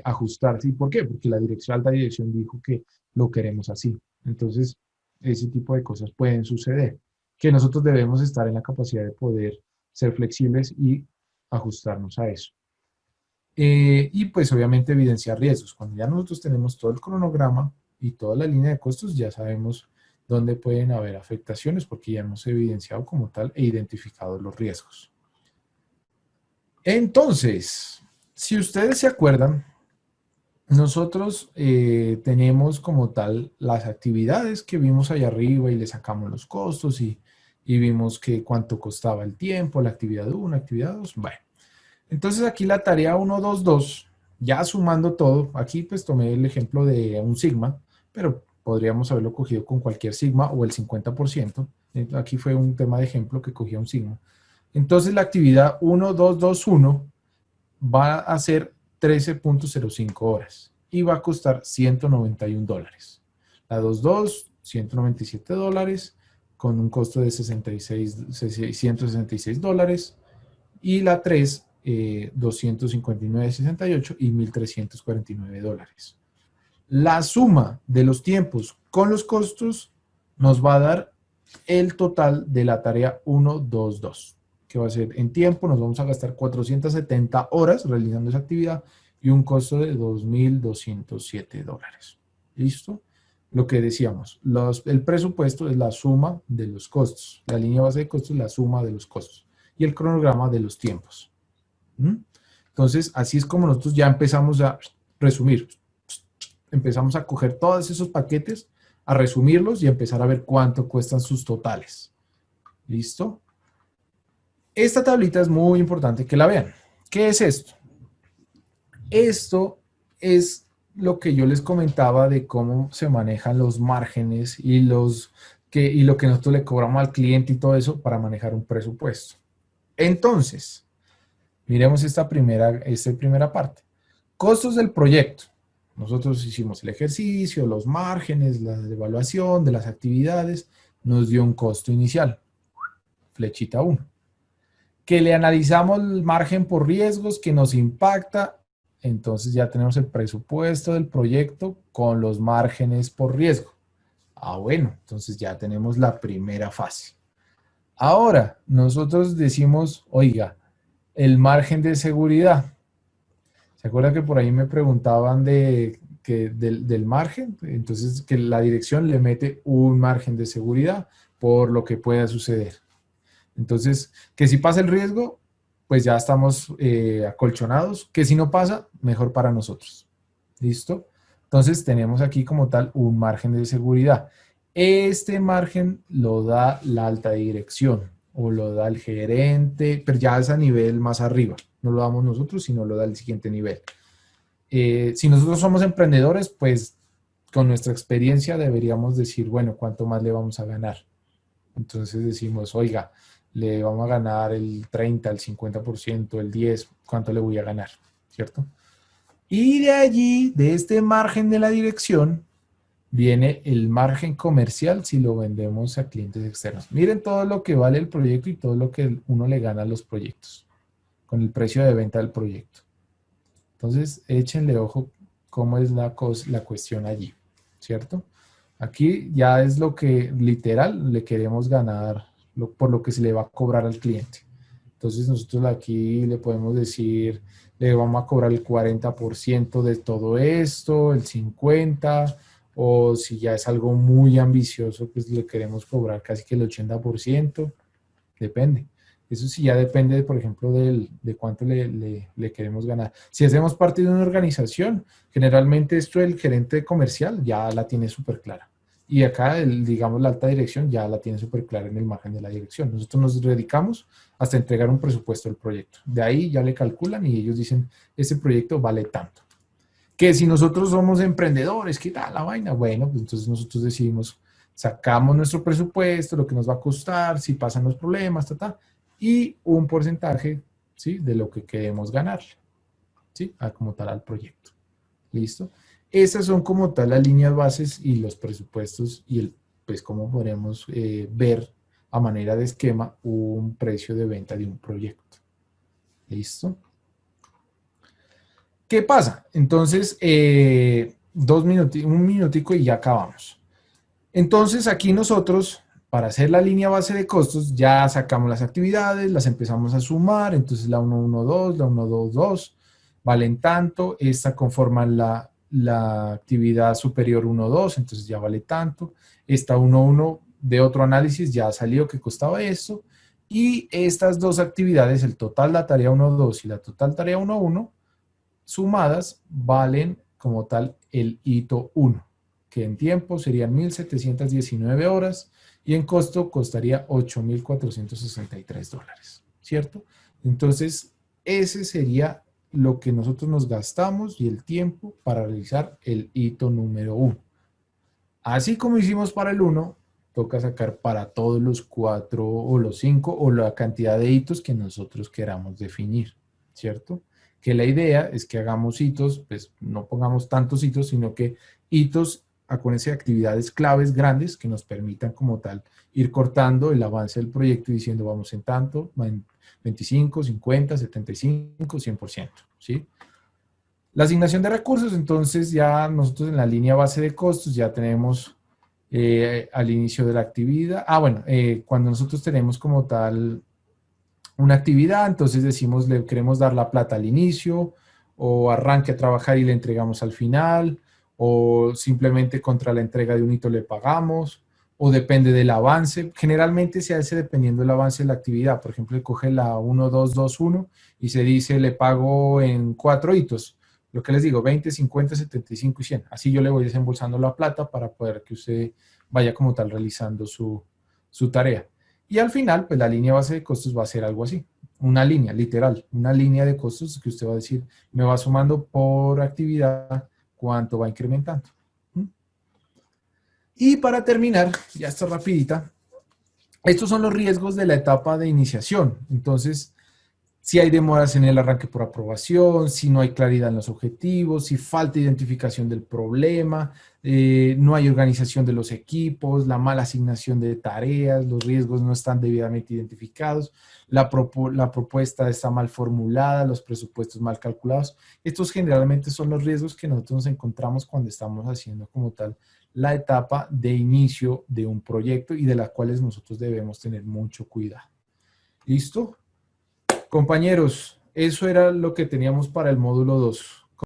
ajustarse. ¿Y por qué? Porque la alta dirección dijo que lo queremos así. Entonces, ese tipo de cosas pueden suceder. que nosotros debemos estar en la capacidad de poder ser flexibles y ajustarnos a eso. Y pues obviamente evidenciar riesgos. Cuando ya nosotros tenemos todo el cronograma y toda la línea de costos, ya sabemos dónde pueden haber afectaciones porque ya hemos evidenciado como tal e identificado los riesgos. Entonces, si ustedes se acuerdan, nosotros tenemos como tal las actividades que vimos allá arriba y le sacamos los costos y vimos que cuánto costaba el tiempo, la actividad 1, actividad 2. Bueno, entonces aquí la tarea 1, 2, 2, ya sumando todo, aquí pues tomé el ejemplo de un sigma, pero podríamos haberlo cogido con cualquier sigma o el 50%. Aquí fue un tema de ejemplo que cogía un sigma. Entonces la actividad 1, 2, 2, 1 va a ser 13.05 horas y va a costar $191. La 2.2, $197 con un costo de 666 dólares y la 3, 259.68 y 1.349 dólares. La suma de los tiempos con los costos nos va a dar el total de la tarea 1, 2, 2. Que va a ser en tiempo, nos vamos a gastar 470 horas realizando esa actividad y un costo de 2.207 dólares. ¿Listo? Lo que decíamos, el presupuesto es la suma de los costos. La línea base de costos es la suma de los costos. Y el cronograma de los tiempos. Entonces, así es como nosotros ya empezamos a resumir. Empezamos a coger todos esos paquetes, a resumirlos y a empezar a ver cuánto cuestan sus totales. ¿Listo? Esta tablita es muy importante que la vean. ¿Qué es esto? Esto es lo que yo les comentaba de cómo se manejan los márgenes y lo que nosotros le cobramos al cliente y todo eso para manejar un presupuesto. Entonces, miremos esta primera parte. Costos del proyecto. Nosotros hicimos el ejercicio, los márgenes, la evaluación de las actividades, nos dio un costo inicial. Flechita 1. Que le analizamos el margen por riesgos que nos impacta, entonces ya tenemos el presupuesto del proyecto con los márgenes por riesgo. Bueno, entonces ya tenemos la primera fase. Ahora, nosotros decimos, oiga, el margen de seguridad. ¿Se acuerdan que por ahí me preguntaban del margen? Entonces, que la dirección le mete un margen de seguridad por lo que pueda suceder. Entonces, que si pasa el riesgo, pues ya estamos acolchonados. Que si no pasa, mejor para nosotros. ¿Listo? Entonces, tenemos aquí como tal un margen de seguridad. Este margen lo da la alta dirección o lo da el gerente, pero ya es a nivel más arriba. No lo damos nosotros, sino lo da el siguiente nivel. Si nosotros somos emprendedores, pues con nuestra experiencia deberíamos decir, bueno, ¿cuánto más le vamos a ganar? Entonces decimos, oiga, le vamos a ganar el 30, el 50%, el 10%, ¿cuánto le voy a ganar? ¿Cierto? Y de allí, de este margen de la dirección, viene el margen comercial si lo vendemos a clientes externos. Miren todo lo que vale el proyecto y todo lo que uno le gana a los proyectos, con el precio de venta del proyecto. Entonces, échenle ojo cómo es la cuestión allí, ¿cierto? Aquí ya es lo que literal le queremos ganar, por lo que se le va a cobrar al cliente. Entonces nosotros aquí le podemos decir, le vamos a cobrar el 40% de todo esto, el 50%, o si ya es algo muy ambicioso, pues le queremos cobrar casi que el 80%, depende. Eso sí ya depende, por ejemplo, de cuánto le queremos ganar. Si hacemos parte de una organización, generalmente esto el gerente comercial ya la tiene súper clara. Y acá, digamos, la alta dirección ya la tiene súper clara en el margen de la dirección. Nosotros nos dedicamos hasta entregar un presupuesto del proyecto. De ahí ya le calculan y ellos dicen, este proyecto vale tanto. Que si nosotros somos emprendedores, ¿qué tal la vaina? Bueno, pues entonces nosotros decidimos, sacamos nuestro presupuesto, lo que nos va a costar, si pasan los problemas, y un porcentaje, ¿sí?, de lo que queremos ganar, ¿sí?, como tal al proyecto. ¿Listo? Esas son como tal las líneas bases y los presupuestos y pues cómo podemos ver a manera de esquema un precio de venta de un proyecto. ¿Listo? ¿Qué pasa? Entonces, un minutico y ya acabamos. Entonces, aquí nosotros para hacer la línea base de costos, ya sacamos las actividades, las empezamos a sumar, entonces la 112, la 122 valen tanto, esta conforma la actividad superior 12, entonces ya vale tanto, esta 11 de otro análisis ya salió que costaba esto, y estas dos actividades, el total la tarea 12 y la total tarea 11, sumadas valen como tal el hito 1, que en tiempo serían 1.719 horas y en costo costaría $8.463, ¿cierto? Entonces, ese sería lo que nosotros nos gastamos y el tiempo para realizar el hito número 1. Así como hicimos para el 1, toca sacar para todos los 4 o los 5 o la cantidad de hitos que nosotros queramos definir, ¿cierto? Que la idea es que hagamos hitos, pues no pongamos tantos hitos, sino que hitos, acuérdense, actividades claves grandes que nos permitan como tal ir cortando el avance del proyecto y diciendo vamos en tanto, en 25, 50, 75, 100%, ¿sí? La asignación de recursos, entonces ya nosotros en la línea base de costos ya tenemos al inicio de la actividad, cuando nosotros tenemos como tal una actividad, entonces decimos le queremos dar la plata al inicio, o arranque a trabajar y le entregamos al final, o simplemente contra la entrega de un hito le pagamos, o depende del avance. Generalmente se hace dependiendo del avance de la actividad. Por ejemplo, coge la 1221 y se dice le pago en 4 hitos. Lo que les digo, 20, 50, 75 y 100. Así yo le voy desembolsando la plata para poder que usted vaya como tal realizando su tarea. Y al final, pues la línea base de costos va a ser algo así. Una línea, literal, una línea de costos que usted va a decir, me va sumando por actividad cuánto va incrementando. Y para terminar, ya está rapidita, estos son los riesgos de la etapa de iniciación. Entonces, si hay demoras en el arranque por aprobación, si no hay claridad en los objetivos, si falta identificación del problema, no hay organización de los equipos, la mala asignación de tareas, los riesgos no están debidamente identificados, la propuesta está mal formulada, los presupuestos mal calculados. Estos generalmente son los riesgos que nosotros nos encontramos cuando estamos haciendo como tal la etapa de inicio de un proyecto y de las cuales nosotros debemos tener mucho cuidado. ¿Listo? Compañeros, eso era lo que teníamos para el módulo 2.